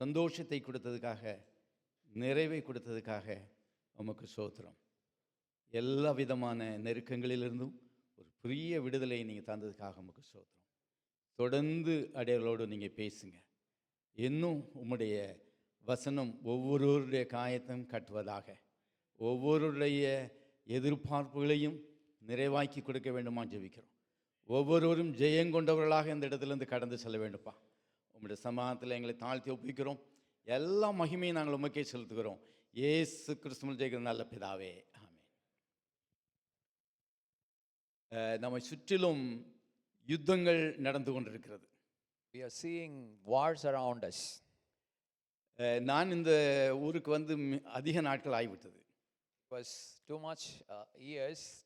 சந்தோஷத்தை கொடுத்ததுக்காக, நிறைவை கொடுத்ததுக்காக உமக்கு ஸ்தோத்திரம். எல்லா விதமான நெருக்கங்களிலிருந்தும் ஒரு பெரிய விடுதலை நீங்கள் தந்ததுக்காக உமக்கு ஸ்தோத்திரம். தொடர்ந்து அடையாளோடு நீங்கள் பேசுங்க. இன்னும் உம்முடைய வசனம் ஒவ்வொருவருடைய காயத்தையும் கட்டுவதாக, ஒவ்வொருடைய எதிர்பார்ப்புகளையும் நிறைவாக்கி கொடுக்க வேண்டுமா ஜெபிக்கிறோம். ஒவ்வொருவரும் ஜெயங்கொண்டவர்களாக இந்த இடத்துலேருந்து கடந்து செல்ல வேண்டும்ப்பா. உங்களுடைய சமாதானத்தில் எங்களை தாழ்த்தி ஒப்பிக்கிறோம். எல்லா மகிமையும் நாங்கள் உமக்கே செலுத்துகிறோம். இயேசு கிறிஸ்துவில் ஜெயிக்கிற நல்ல பிதாவே, ஆமென். நம்மை சுற்றிலும் யுத்தங்கள் நடந்து கொண்டிருக்கிறது. We are seeing wars around us. நான் இந்த ஊருக்கு வந்து அதிக நாட்கள் ஆகிவிட்டது. It was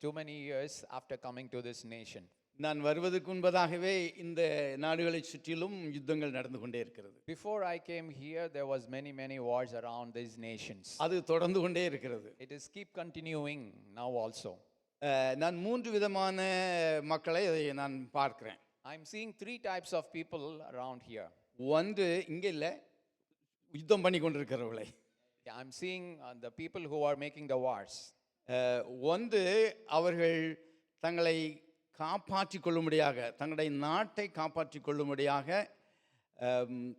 too many years after coming to this nation. நான் வருவதற்கு முன்பதாகவே இந்த நாடுகளை சுற்றிலும் யுத்தங்கள் நடந்து கொண்டே இருக்கிறது. Before I came here, there was many wars around these nations. அது தொடர்ந்து கொண்டே இருக்கிறது. It is keep continuing now also. நான் 3 விதமான மக்களை நான் பார்க்கிறேன். I am seeing 3 types of people around here. ஒன்று இங்கே இல்லை, யுத்தம் பண்ணி கொண்டிருக்கிறவர்களை. I am seeing the people who are making the wars. ஒன்று அவர்கள் தங்களை காப்பாற்றிக் கொள்ளும்படியாக, தங்களுடைய நாட்டை காப்பாற்றிக் கொள்ளும்படியாக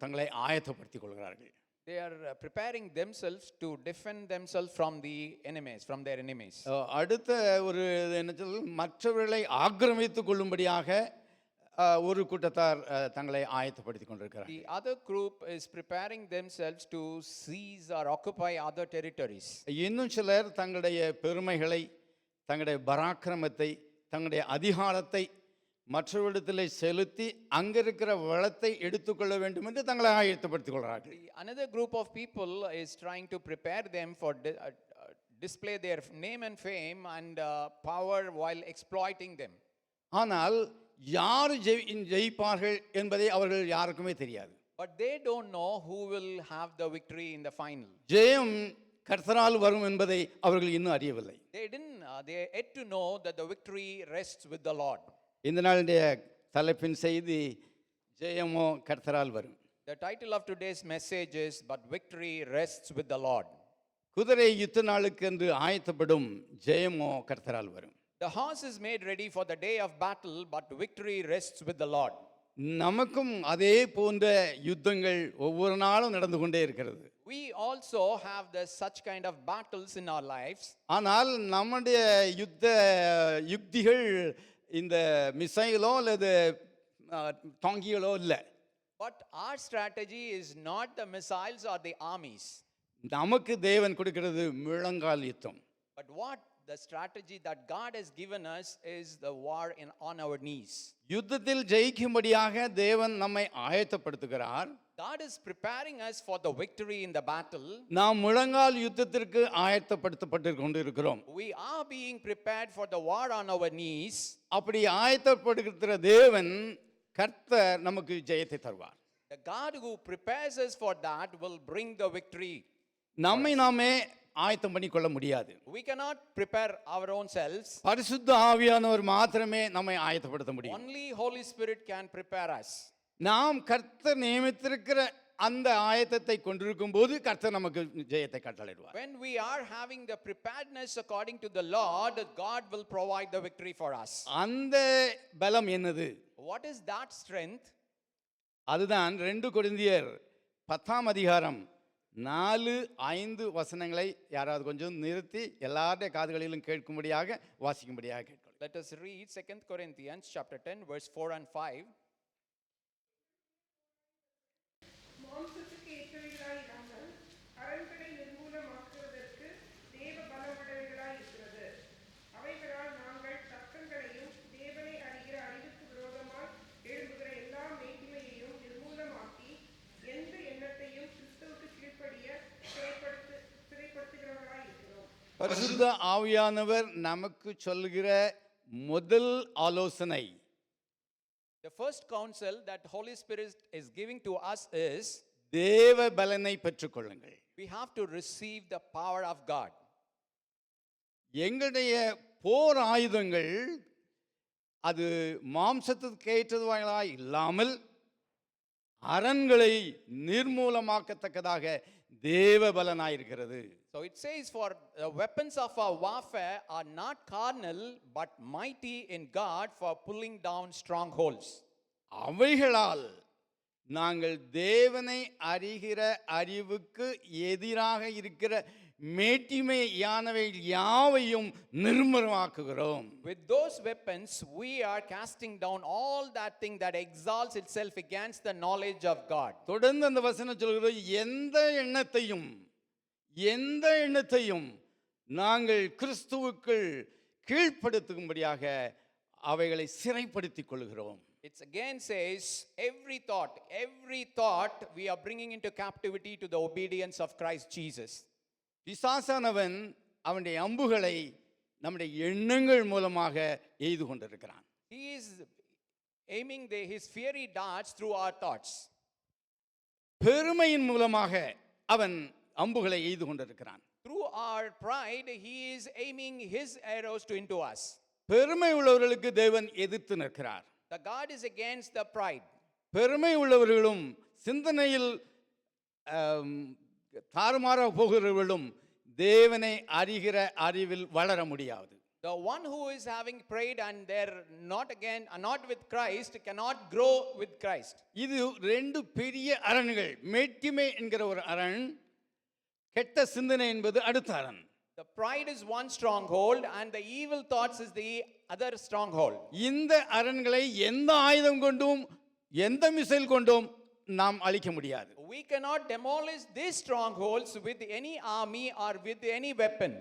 தங்களை ஆயத்தப்படுத்திக் கொள்கிறார்கள். They are preparing themselves to defend themselves from the enemies, from their enemies. அடுத்த ஒரு என்ன சொல்றது, மற்றவர்களை ஆக்கிரமித்துக் கொள்ளும்படியாக ஒரு கூட்டத்தார் தங்களை ஆயத்தப்படுத்திக் கொண்டிருக்கிறார்கள். The other group is preparing themselves to seize or occupy other territories. இன்னும் சிலர் தங்களுடைய பெருமைகளை, தங்களுடைய பராக்கிரமத்தை, தங்களுடைய அதிகாரத்தை மற்றவரிடத்தில் செலுத்தி அங்க இருக்கிற வளத்தை எடுத்துக்கொள்ள வேண்டும் என்று தங்களை ஆயத்தப்படுத்திக் கொள்கிறார்கள். Another group of people is trying to prepare them for display their name and fame and power while exploiting them. ஆனால் யார் ஜெயிப்பார்கள் என்பதை அவர்கள் யாருக்குமே தெரியாது. But they don't know who will have the victory in the final. ஜெயம் கர்த்தரால் வரும் என்பதை அவர்கள் இன்னும் அறியவில்லை. They yet to know that the victory rests with the Lord. இந்த நாளுடைய தலைப்பின் செய்தி ஜெயமோ கர்த்தரால் வரும். The title of today's message is but victory rests with the Lord. குதிரை யுத்த நாளுக்கு என்று ஆயத்தப்படும், ஜெயமோ கர்த்தரால் வரும். The horse is made ready for the day of battle, but victory rests with the Lord. நமக்கும் அதே போன்ற யுத்தங்கள் ஒவ்வொரு நாளும் நடந்து கொண்டே இருக்கிறது. We also have such kind of battles in our lives. ஆனால் நம்முடைய யுத்த யுக்திகள் இந்த மிசைலோ அல்லது டாங்கிகளோ இல்லை. But our strategy is not the missiles or the armies. நமக்கு தேவன் கொடுக்கிறது முழங்கால் யுத்தம். But what the strategy that God has given us is the war on our knees. யுத்தத்தில் ஜெயிக்கும்படியாக தேவன் நம்மை ஆயத்தப்படுத்துகிறார். God is preparing us for the victory in the battle. நாம் முழங்கால் யுத்தத்திற்கு ஆயத்தப்படுத்தப்பட்டு கொண்டிருக்கிறோம். We are being prepared for the war on our knees. அப்படி ஆயத்தப்படுத்துகிற தேவன் கர்த்தர் நமக்கு ஜெயத்தை தருவார். The God who prepares us for that will bring the victory. நம்மை நாமே ஆயத்தம் பண்ணி கொள்ள முடியாது. We cannot prepare our own selves. பரிசுத்த ஆவியானவர் மாத்திரமே நம்மை ஆயத்தப்படுத்த முடியும். Only Holy Spirit can prepare us. நாம் கர்த்தர் நியமித்திருக்கிற அந்த ஆயத்தத்தை கொண்டிருக்கும் போது கர்த்தர் நமக்கு ஜெயத்தை கட்டளையிடுவார். When we are having the preparedness according to the Lord, God will provide the victory for us. அந்த பலம் என்னது? What is that strength? அதுதான் 2 கொரிந்தியர் 10ஆம் அதிகாரம் 4-5 வசனங்களை யாராவது கொஞ்சம் நிறுத்தி எல்லாருடைய காதுகளிலும் கேட்கும்படியாக வாசிக்கும்படியாக கேட்கலாம். Let us read 2 Corinthians chapter 10 verse 4 and 5. மாம்சத்துக்கு ஏற்றவைகளாய் இல்லாமல் அரண்களை நிர்மூலமாக்குவதற்கு தேவ பலமுடையவைகளாய் இருக்கிறது. அவைகளால் நாங்கள் தர்க்கங்களையும் தேவனை அறிகிற அறிவுக்கு விரோதமாய் எழும்புகிற எல்லா மேட்டிமையையும் நிர்மூலமாக்கி எந்த எண்ணத்தையும் கிறிஸ்துவுக்கு கீழ்ப்படிய சிறைப்படுத்துகிறவர்களாய் இருக்கிறோம். பரிசுத்த ஆவியானவர் நமக்கு சொல்கிற முதல் ஆலோசனை, The first counsel that Holy Spirit is giving to us is தேவ பலனை பெற்றுக்கொள்ளுங்கள். we have to receive the power of God. எங்களுடைய போர் ஆயுதங்கள் அது மாம்சத்துக்கு ஏற்றவைகளாய் இல்லாமல் அரண்களை நிர்மூலமாக்கத்தக்கதாக தேவபலனாயிருக்கிறது. So it says, for the weapons of our warfare are not carnal, but mighty in God for pulling down strongholds. அவைகளால் நாங்கள் தேவனை அறிகிற அறிவுக்கு எதிராக இருக்கிற மேட்டிமையானவை யாவையும் நிர்மூலமாக்குகிறோம். With those weapons, we are casting down all that thing that exalts itself against the knowledge of God. தொடர்ந்து அந்த வசனம் சொல்கிறது, எந்த எண்ணத்தையும் நாங்கள் கிறிஸ்துவுக்குள் கீழ்ப்படுத்தும்படியாக அவைகளை சிறைப்படுத்திக் கொள்கிறோம். It again says, every thought we are bringing into captivity to the obedience of Christ Jesus. பிசாசானவன் அவனுடைய அம்புகளை நம்முடைய எண்ணங்கள் மூலமாக எய்து கொண்டிருக்கிறான். He is aiming his fiery darts through our thoughts. பெருமையின் மூலமாக அவன் அம்புகளை எய்து கொண்டிருக்கிறான். Through our pride, he is aiming his arrows into us. பெருமை உள்ளவர்களுக்கு தேவன் எதிர்த்து நிற்கிறார். The God is against the pride. பெருமை உள்ளவர்களும் சிந்தனையில் தாறுமாறாக போகிறவர்களும் தேவனை அறிகிற அறிவில் வளர முடியாது. The one who is having pride and they're not with Christ cannot grow with Christ. இது ரெண்டு பெரிய அரண்கள். மேட்டிமை என்கிற ஒரு அரண், கெட்ட சிந்தனை என்பது அடுத்த அரண். The pride is one stronghold and the evil thoughts is the other stronghold. இந்த அரண்களை எந்த ஆயுதம் கொண்டும் எந்த மிசைல் கொண்டும் நாம் அழிக்க முடியாது. We cannot demolish these strongholds with any army or with any weapon.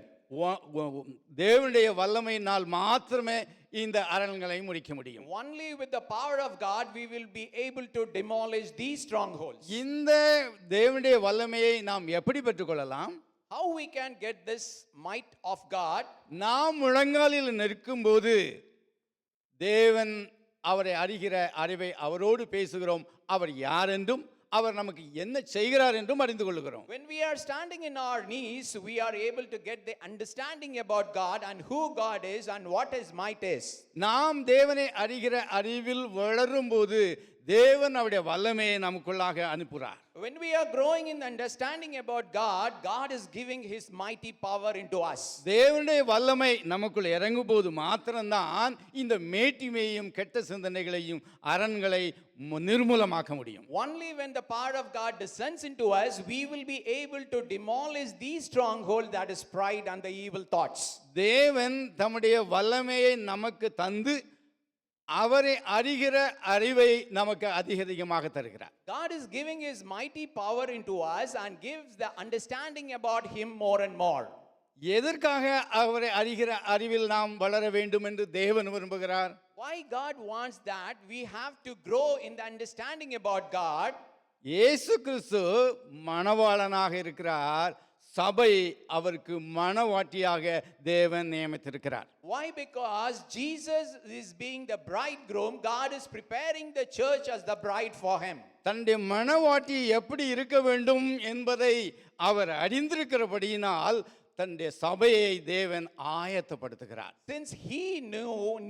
தேவனுடைய வல்லமையினால் மாத்திரமே இந்த அரண்களை முடிக்க முடியும். Only with the power of God we will be able to demolish these strongholds. இந்த தேவனுடைய வல்லமையை நாம் எப்படி பெற்றுக்கொள்ளலாம்? How we can get this might of God? நாம் முழங்காலில் நிற்கும்போது தேவன் அவரை அறிகிற அறிவை அவரோடு பேசுகிறோம். அவர் யார் என்றும் அவர் நமக்கு என்ன செய்கிறார் என்றும் அறிந்து கொள்கிறோம். When we are standing in our knees, we are able to get the understanding about God and who God is and what his might is. நாம் தேவனை அறிகிற அறிவில் வளரும்போது தேவன் அவருடைய வல்லமையை நமக்குள்ளாக அனுப்புகிறார். When we are growing in understanding about God, God is giving his mighty power into us. தேவனுடைய வல்லமை நமக்குள் இறங்கும்போது மாத்திரம்தான் இந்த மேட்டிமையையும் கெட்ட சிந்தனைகளையும் அரண்களை நிர்மூலமாக்க முடியும். Only when the power of God descends into us, we will be able to demolish these strongholds, that is pride and the evil thoughts. தேவன் தம்முடைய வல்லமையை நமக்கு தந்து அவரை அறிகிற அறிவை நமக்கு அதிகமாக தருகிறார். God is giving his mighty power into us and gives the understanding about him more and more. எதற்காக அவரை அறிகிற அறிவில் நாம் வளர வேண்டும் என்று தேவன் விரும்புகிறார்? Why God wants that we have to grow in the understanding about God? இயேசு கிறிஸ்து மணவாளனாக இருக்கிறார். சபை அவருக்கு மணவாட்டியாக தேவன் நியமித்திருக்கிறார். Why? Because Jesus is being the bridegroom. God is preparing the church as the bride for him. தன்னுடைய மணவாட்டி எப்படி இருக்க வேண்டும் என்பதை அவர் அறிந்திருக்கிறபடியினால் தன்னுடைய சபையை தேவன் ஆயத்தப்படுத்துகிறார். Since he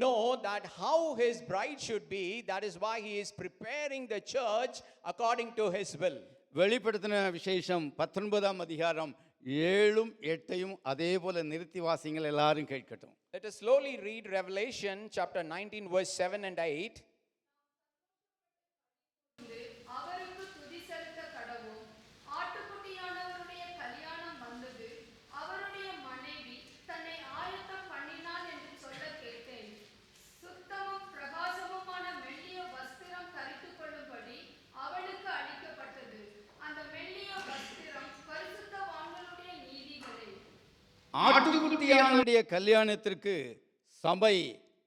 know that how his bride should be, that is why he is preparing the church according to his will. வெளிப்படுத்தின விசேஷம் 19ஆம் அதிகாரம் 7 8 அதே போல நிறுத்தி வாசிங்கள், எல்லாரும் கேட்கட்டும். Let us slowly read Revelation chapter 19 verse 7 and 8. அவருக்கு துதி செலுத்த கடவும், ஆட்டுக்குட்டியானவருடைய கல்யாணம் வந்தது, அவருடைய மனைவி தன்னை ஆயத்தம் பண்ணினாள் என்று சொல்ல கேட்டேன். சுத்தமும் பிரகாசமுமான மெல்லிய வஸ்திரம் தரித்துக் கொள்ளும்படி அவளுக்கு அளிக்கப்பட்டது. அந்த மெல்லிய வஸ்திரம் பரிசுத்தவான்களுடைய நீதிகளே. ஆட்டுக்குட்டியானுடைய கல்யாணத்திற்கு சபை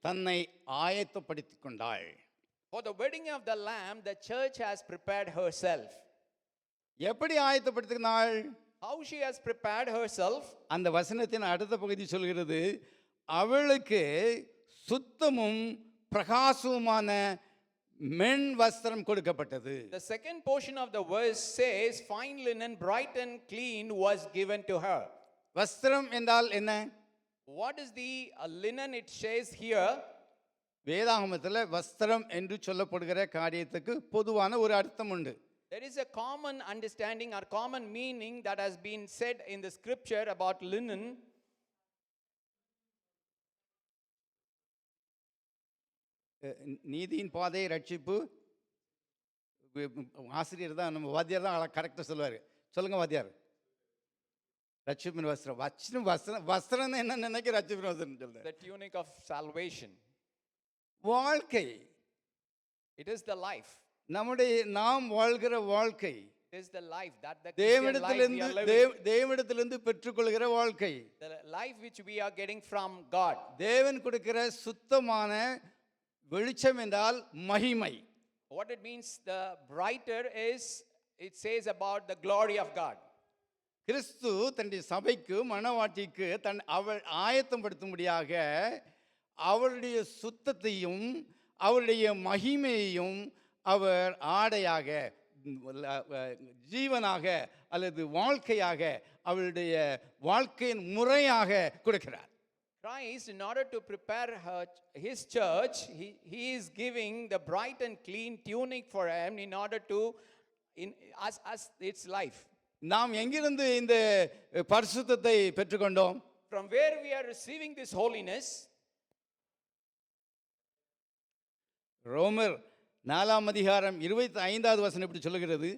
தன்னை ஆயத்தப்படுத்திக் கொண்டாள். For the wedding of the Lamb, the church has prepared herself. எப்படி ஆயத்தப்படுத்தினாள்? How she has prepared herself? அந்த வசனத்தின் அடுத்த பகுதி சொல்கிறது, அவளுக்கு சுத்தமும் பிரகாசமுமான மென் வஸ்திரம் கொடுக்கப்பட்டது. The second portion of the verse says, fine linen, bright and clean, was given to her. வஸ்திரம் என்றால் என்ன? What is the linen it says here? வேதாகமத்தில் வஸ்திரம் என்று சொல்லப்படுகிற காரியத்துக்கு பொதுவான ஒரு அர்த்தம் உண்டு. There is a common understanding or common meaning that has been said in the scripture about linen. நீதியின் பாதை ரட்சிப்பு. ஆசிரியர் தான், நம்ம வாத்தியார் தான் கரெக்டாக சொல்லுவார். சொல்லுங்க வாத்தியார். ரட்சிப்பின் வஸ்திரம். வஸ்திரம் என்ன நினைக்க ரட்சிப்பின் வஸ்திரம் சொல்லுங்க. The tunic of salvation. வாழ்க்கை. It is the life. நாம் வாழ்கிற வாழ்க்கை It is the life that the Christian life we are living. தேவனிடத்திலிருந்து பெற்றுக்கொள்கிற வாழ்க்கை. The life which we are getting from God. தேவன் கொடுக்கிற சுத்தமான வெளிச்சம் என்றால் மகிமை. What it means, the brighter is, it says about the glory of God. கிறிஸ்து தன்னுடைய சபைக்கு மணவாட்டிக்கு அவள் ஆயத்தம் படுத்தும்படியாக அவருடைய சுத்தத்தையும் அவருடைய மகிமையையும் அவர் ஆடையாக, ஜீவனாக அல்லது வாழ்க்கையாக, அவருடைய வாழ்க்கையின் முறையாக கொடுக்கிறார். Christ, in order to prepare his church, he is giving the bright and clean tunic for him in order to, as its life. நாம் எங்கிருந்து இந்த பரிசுத்தத்தை பெற்றுக்கொண்டோம்? From where we are receiving this holiness? ரோமர் 4:25 இப்படி சொல்லுகிறது,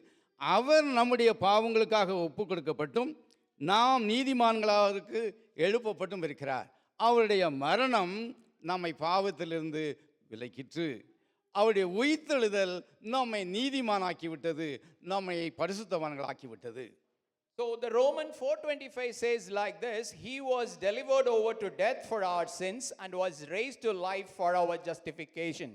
அவர் நம்முடைய பாவங்களுக்காக ஒப்பு கொடுக்கப்பட்டும் நாம் நீதிமான்களாக எழுப்பப்பட்டும் இருக்கிறார். அவருடைய மரணம் நம்மை பாவத்திலிருந்து விலக்கிற்று. அவருடைய உயிர்த்தெழுதல் நம்மை நீதிமானாக்கி விட்டது, நம்மை பரிசுத்தவான்களாக்கி விட்டது. So the Roman 4:25 says like this, he was delivered over to death for our sins and was raised to life for our justification.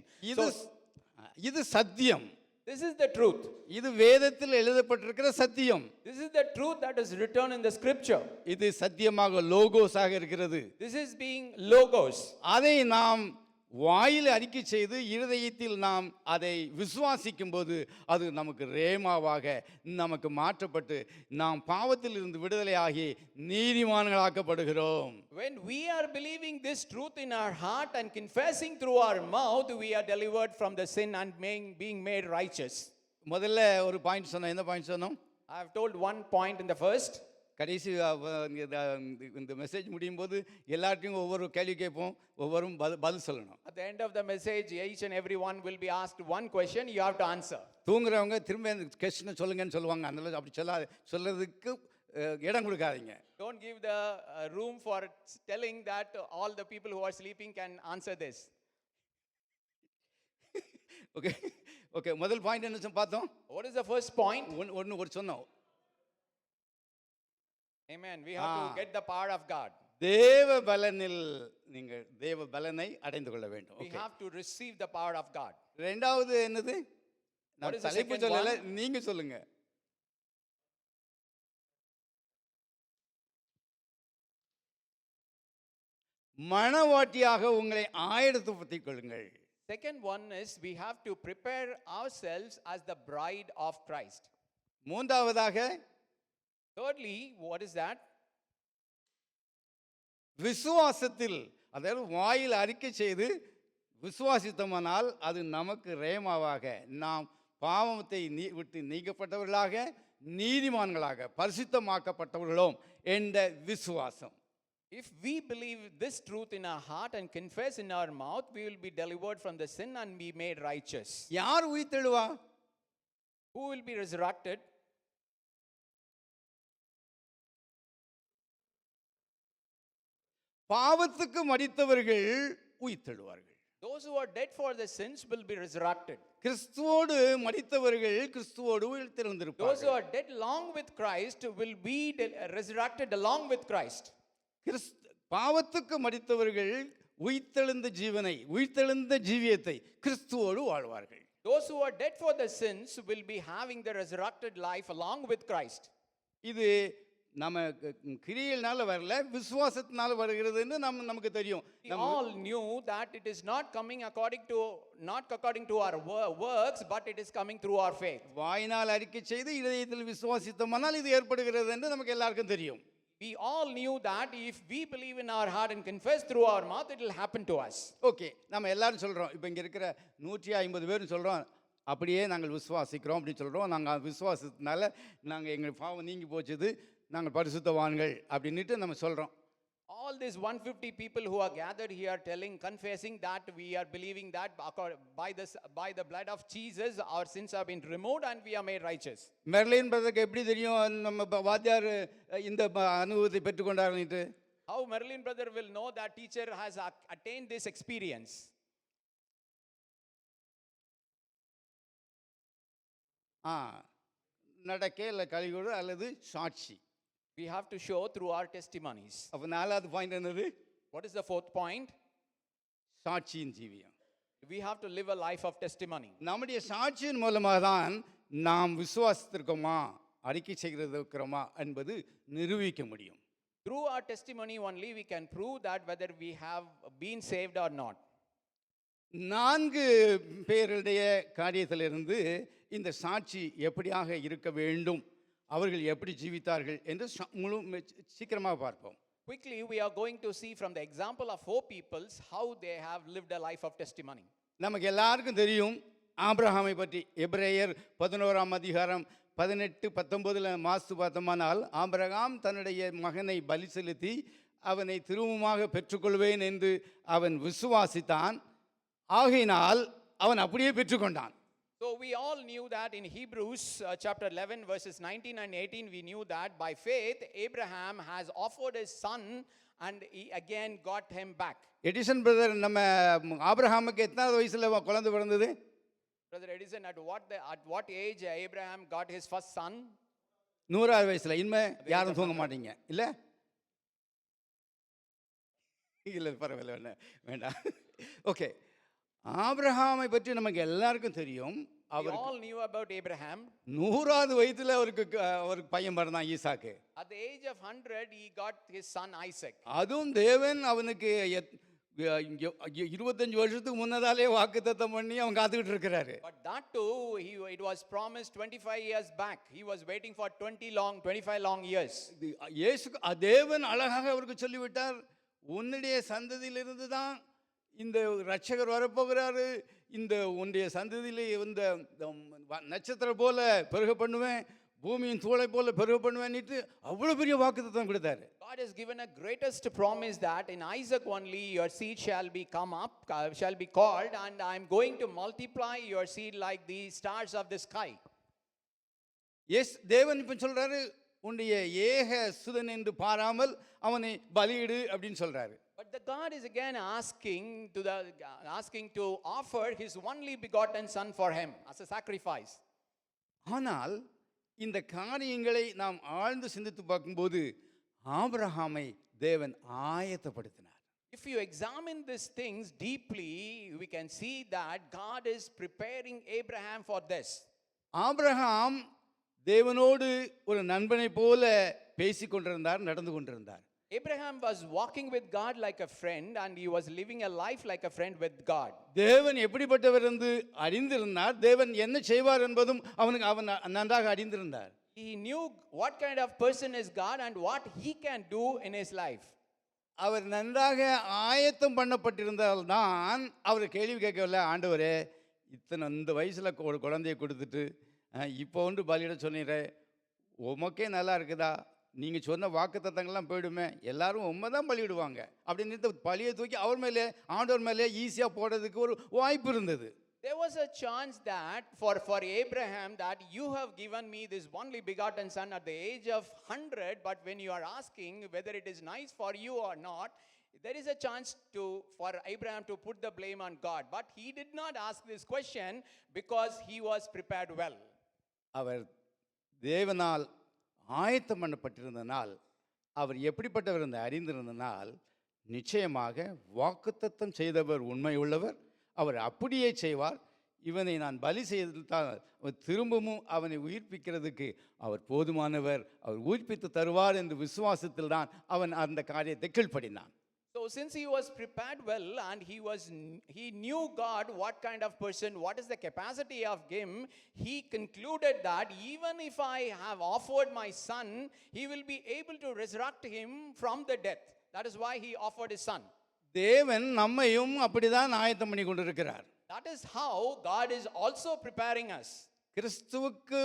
இது சத்தியம். This is the truth. இது வேதத்தில் எழுதப்பட்டிருக்கிற சத்தியம். This is the truth that is written in the scripture. இது சத்தியமாக லோகோஸாக இருக்கிறது. This is being logos. அதை நாம் வாயில் அறிக்கை செய்து இருதயத்தில் நாம் அதை விசுவாசிக்கும் போது அது நமக்கு ரேமாவாக நமக்கு மாற்றப்பட்டு நாம் பாவத்தில் இருந்து விடுதலையாகி நீதிமான்களாக்கப்படுகிறோம். When we are believing this truth in our heart and confessing through our mouth, we are delivered from the sin and being made righteous. முதல்ல ஒரு பாயிண்ட் சொன்னோம். எந்த பாயிண்ட் சொன்னோம்? I have told one point in the first. கடைசி இந்த message முடியும் போது எல்லார்ட்டையும் ஒவ்வொரு கேள்வி கேட்போம், ஒவ்வொரும் பதில் சொல்லணும். At the end of the message, each and every one will be asked one question, you have to answer. தூங்குறவங்க திரும்ப கொஸ்டினை சொல்லுங்கன்னு சொல்லுவாங்க. அதனால அப்படி சொல்றதுக்கு இடம் கொடுக்காதீங்க. Don't give the room for telling that all the people who are sleeping can answer this. Okay okay முதல் பாயிண்ட் என்ன பார்த்தோம்? What is the first point? ஒரு சொன்னோம். Amen. We have to get the power of God. தேவ பலனில் நீங்கள் தேவ பலனை அடைந்து கொள்ள வேண்டும். We have to receive the power of God. இரண்டாவது என்னது? நான் தலைப்பு சொல்லல, நீங்க சொல்லுங்க. மணவாட்டியாக உங்களை ஆயத்தப்படுத்திக் கொள்ளுங்கள். Second one is we have to prepare ourselves as the bride of Christ. மூன்றாவதாக, thirdly, what is that? விசுவாசத்தில், அதாவது வாயில் அறிக்கை செய்து விசுவாசித்தோமானால் அது நமக்கு ரேமாவாக நாம் பாவத்தை விட்டு நீக்கப்பட்டவர்களாக நீதிமான்களாக பரிசுத்தமாக்கப்பட்டவர்களோம் என்ற விசுவாசம். If we believe this truth in our heart and confess in our mouth, we will be delivered from the sin and be made righteous. யார் உயிர்த்தெழுவா? Who will be resurrected? பாவத்துக்கு மரித்தவர்கள் உயிர்த்தெழுவார்கள். Those who are dead for the sins will be resurrected. கிறிஸ்துவோடு மரித்தவர்கள் கிறிஸ்துவோடு உயிர்த்தெழுந்திருப்பார்கள். Those who are dead along with Christ will be resurrected along with Christ. பாவத்துக்கு மரித்தவர்கள் உயிர்த்தெழுந்த ஜீவனை, உயிர்த்தெழுந்த ஜீவியத்தை கிறிஸ்துவோடு வாழ்வார்கள். Those who are dead for the sins will be having the resurrected life along with Christ. இது நம்ம கிரியையினால வரல, விசுவாசத்தினால வருகிறதுன்னு நமக்கு தெரியும். We all knew that it is not coming according to our works, but it is coming through our faith. வாயினால் அறிக்கை செய்து இதயத்தில் விசுவாசித்தோமானால் இது ஏற்படுகிறது என்று நமக்கு எல்லாருக்கும் தெரியும். We all knew that if we believe in our heart and confess through our mouth, it will happen to us. Okay, நம்ம எல்லாரும் சொல்கிறோம். இப்போ இங்கே இருக்கிற 150 பேரும் சொல்கிறோம், அப்படியே நாங்கள் விசுவாசிக்கிறோம் அப்படின்னு சொல்கிறோம். நாங்கள் விசுவாசத்தினால நாங்கள் எங்கள் பாவம் நீங்கி போச்சுது, நாங்கள் பரிசுத்தவான்கள் அப்படின்ட்டு நம்ம சொல்கிறோம். All these 150 people who are gathered here confessing that we are believing that by the blood of Jesus, our sins have been removed and we are made righteous. Merlin பிரதருக்கு எப்படி தெரியும் நம்ம வாத்தியார் இந்த அனுபவத்தை பெற்றுக்கொண்டாருன்னுட்டு? How Merlin brother will know that teacher has attained this experience? நடக்கே இல்லை கழிவுடு அல்லது சாட்சி. We have to show through our testimonies. அப்போ 4வது பாயிண்ட் என்னது? What is the 4th point? சாட்சியின் ஜீவியம். We have to live a life of testimony. நம்முடைய சாட்சியின் மூலமாக தான் நாம் விசுவாசத்திற்குமா அறிக்கை செய்கிறதுக்கிறோமா என்பது நிரூபிக்க முடியும். Through our testimony only we can prove that whether we have been saved or not. 4 பேருடைய காரியத்திலிருந்து இந்த சாட்சி எப்படியாக இருக்க வேண்டும், அவர்கள் எப்படி ஜீவித்தார்கள் என்று சீக்கிரமாக பார்ப்போம். Quickly we are going to see from the example of 4 peoples how they have lived a life of testimony. நமக்கு எல்லாருக்கும் தெரியும் ஆபிரகாமை பற்றி. எபிரேயர் 11ஆம் அதிகாரம் 18-19 வாஸ்து பார்த்தோமானால், ஆபிரகாம் தன்னுடைய மகனை பலி செலுத்தி அவனை திரும்பமாக பெற்றுக்கொள்வேன் என்று அவன் விசுவாசித்தான். ஆகையினால் அவன் அப்படியே பெற்றுக்கொண்டான். So we all knew that in Hebrews chapter 11 verses 19 and 18 we knew that by faith Abraham has offered his son and he again got him back. Edison brother, நம்ம ஆபிரகாமுக்கு எத்தனாவது வயசுல குழந்தை பிறந்தது? Brother Edison, at what age Abraham got his first son? 100வது வயசுல. இனிமே யாரும் தூங்க மாட்டீங்க இல்ல? இல்ல பரவாயில்ல, வேண்டாம். ஓகே, ஆபிரகாமை பற்றி நமக்கு எல்லாருக்கும் தெரியும். We all knew about Abraham. 100வது வயதுல அவருக்கு பையன் பிறந்தான், ஈசாக்கு. At the age of 100 he got his son Isaac. அதுவும் தேவன் அவனுக்கு 25 வருஷத்துக்கு முன்னதாலே வாக்குத்தத்தம் பண்ணி அவன் காத்துக்கிட்டு இருக்கிறாரு. But that too it was promised 25 years back. He was waiting for 25 long years. தேவன் அழகாக அவருக்கு சொல்லிவிட்டார், உன்னுடைய சந்ததியிலிருந்து தான் இந்த ரட்சகர் வரப்போகிறாரு, இந்த உன்னுடைய சந்ததியிலே இந்த நட்சத்திரம் போல பெருக பண்ணுவேன், பூமியின் தூளை போல பெருக பண்ணுவேன்னுட்டு அவ்வளவு பெரிய வாக்குத்தத்தம் கொடுத்தாரு. God has given a greatest promise that in Isaac only your seed shall be called, and I am going to multiply your seed like the stars of the sky. Yes, Devan இப்ப சொல்றாரு, உன்னுடைய ஏக சுதன் என்று பாராமல் அவனை பலியிடு அப்படின்னு சொல்றாரு. But the God is again asking to offer his only begotten son for him as a sacrifice. ஆனால் இந்த காரியங்களை நாம் ஆழ்ந்து சிந்தித்து பார்க்கும்போது ஆபிரகாமை தேவன் ஆயத்தப்படுத்தினார். If you examine these things deeply, we can see that God is preparing Abraham for this. Abraham தேவனோடு ஒரு நண்பனை போல பேசிக் கொண்டிருந்தார், நடந்து கொண்டிருந்தார். Abraham was walking with God like a friend and he was living a life like a friend with God. தேவன் எப்படிப்பட்டவர் என்று அறிந்திருந்தார், தேவன் என்ன செய்வார் என்பதும் அவன் நன்றாக அறிந்திருந்தார். He knew what kind of person is God and what he can do in his life. அவர் நன்றாக ஆயத்தம் பண்ணப்பட்டிருந்தால் தான் அவர் கேள்வி கேட்கவில்லை, ஆண்டவரே இந்த வயசுல ஒரு குழந்தையை கொடுத்துட்டு இப்போ ஒன்று பலியிட சொன்னீரே, உமக்கே நல்லா இருக்குதா, நீங்க சொன்ன வாக்குத்தத்தங்கள்லாம் போயிடுமே, எல்லாரும் உண்மை தான் பலியிடுவாங்க அப்படின்னு பலியை தூக்கி அவர் மேலே, ஆண்டவர் மேலே ஈஸியாக போடுறதுக்கு ஒரு வாய்ப்பு இருந்தது. There was a chance that for Abraham that you have given me this only begotten son at the age of 100, but when you are asking whether it is nice for you or not, there is a chance for Abraham to put the blame on God. But he did not ask this question because he was prepared well. அவர் தேவனால் ஆயத்தம் பண்ணப்பட்டிருந்தனால், அவர் எப்படிப்பட்டவர் என்று அறிந்திருந்தனால், நிச்சயமாக வாக்குத்தத்தம் செய்தவர் உண்மை உள்ளவர், அவர் அப்படியே செய்வார். இவனை நான் பலி செய்தால் திரும்பவும் அவனை உயிர்ப்பிக்கிறதுக்கு அவர் போதுமானவர், அவர் உயிர்ப்பித்து தருவார் என்று விசுவாசத்தில் தான் அவன் அந்த காரியத்தை கீழ்ப்படினான். So So since he was prepared well and he knew God, what kind of person, what is the capacity of him, he concluded that even if I have offered my son, he will be able to resurrect him from the death. That is why he offered his son. தேவன் நம்மையும் அப்படிதான் ஆயத்தம் பண்ணி கொண்டிருக்கிறார். That is how God is also preparing us. கிறிஸ்துவுக்கு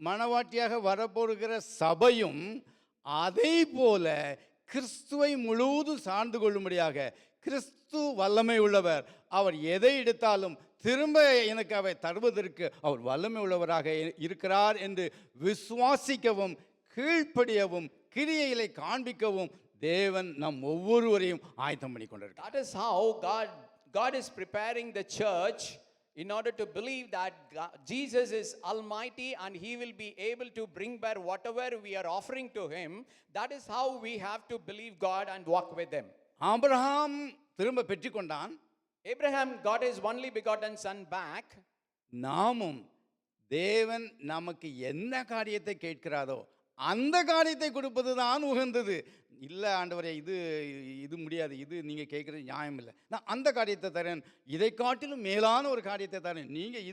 மணவாட்டியாக வரப்போகிற சபையும் அதை போல கிறிஸ்துவை முழுவதும் சார்ந்து கொள்ளும்படியாக, கிறிஸ்து வல்லமை உள்ளவர், அவர் எதை எடுத்தாலும் திரும்ப எனக்கு அவை தருவதற்கு அவர் வல்லமை உள்ளவராக இருக்கிறார் என்று விசுவாசிக்கவும் கீழ்ப்படியவும் கிரியைகளை காண்பிக்கவும் தேவன் நம் ஒவ்வொருவரையும் ஆயத்தம் பண்ணி கொண்டிருக்கிறார். That is how God is preparing the church in order to believe that Jesus is almighty and he will be able to bring back whatever we are offering to him. That is how we have to believe God and walk with him. Abraham திரும்ப பெற்றுக்கொண்டான். Abraham got his only begotten son back. நாமும் தேவன் நமக்கு என்ன காரியத்தை கேட்கிறாரோ அந்த காரியத்தை கொடுப்பது தான் உகந்தது. இல்லை ஆண்டவரே, இது முடியாது, இது நீங்கள் கேட்குறது நியாயம் இல்லை, நான் அந்த காரியத்தை தரேன், இதை காட்டிலும் மேலான ஒரு காரியத்தை தரேன், நீங்கள்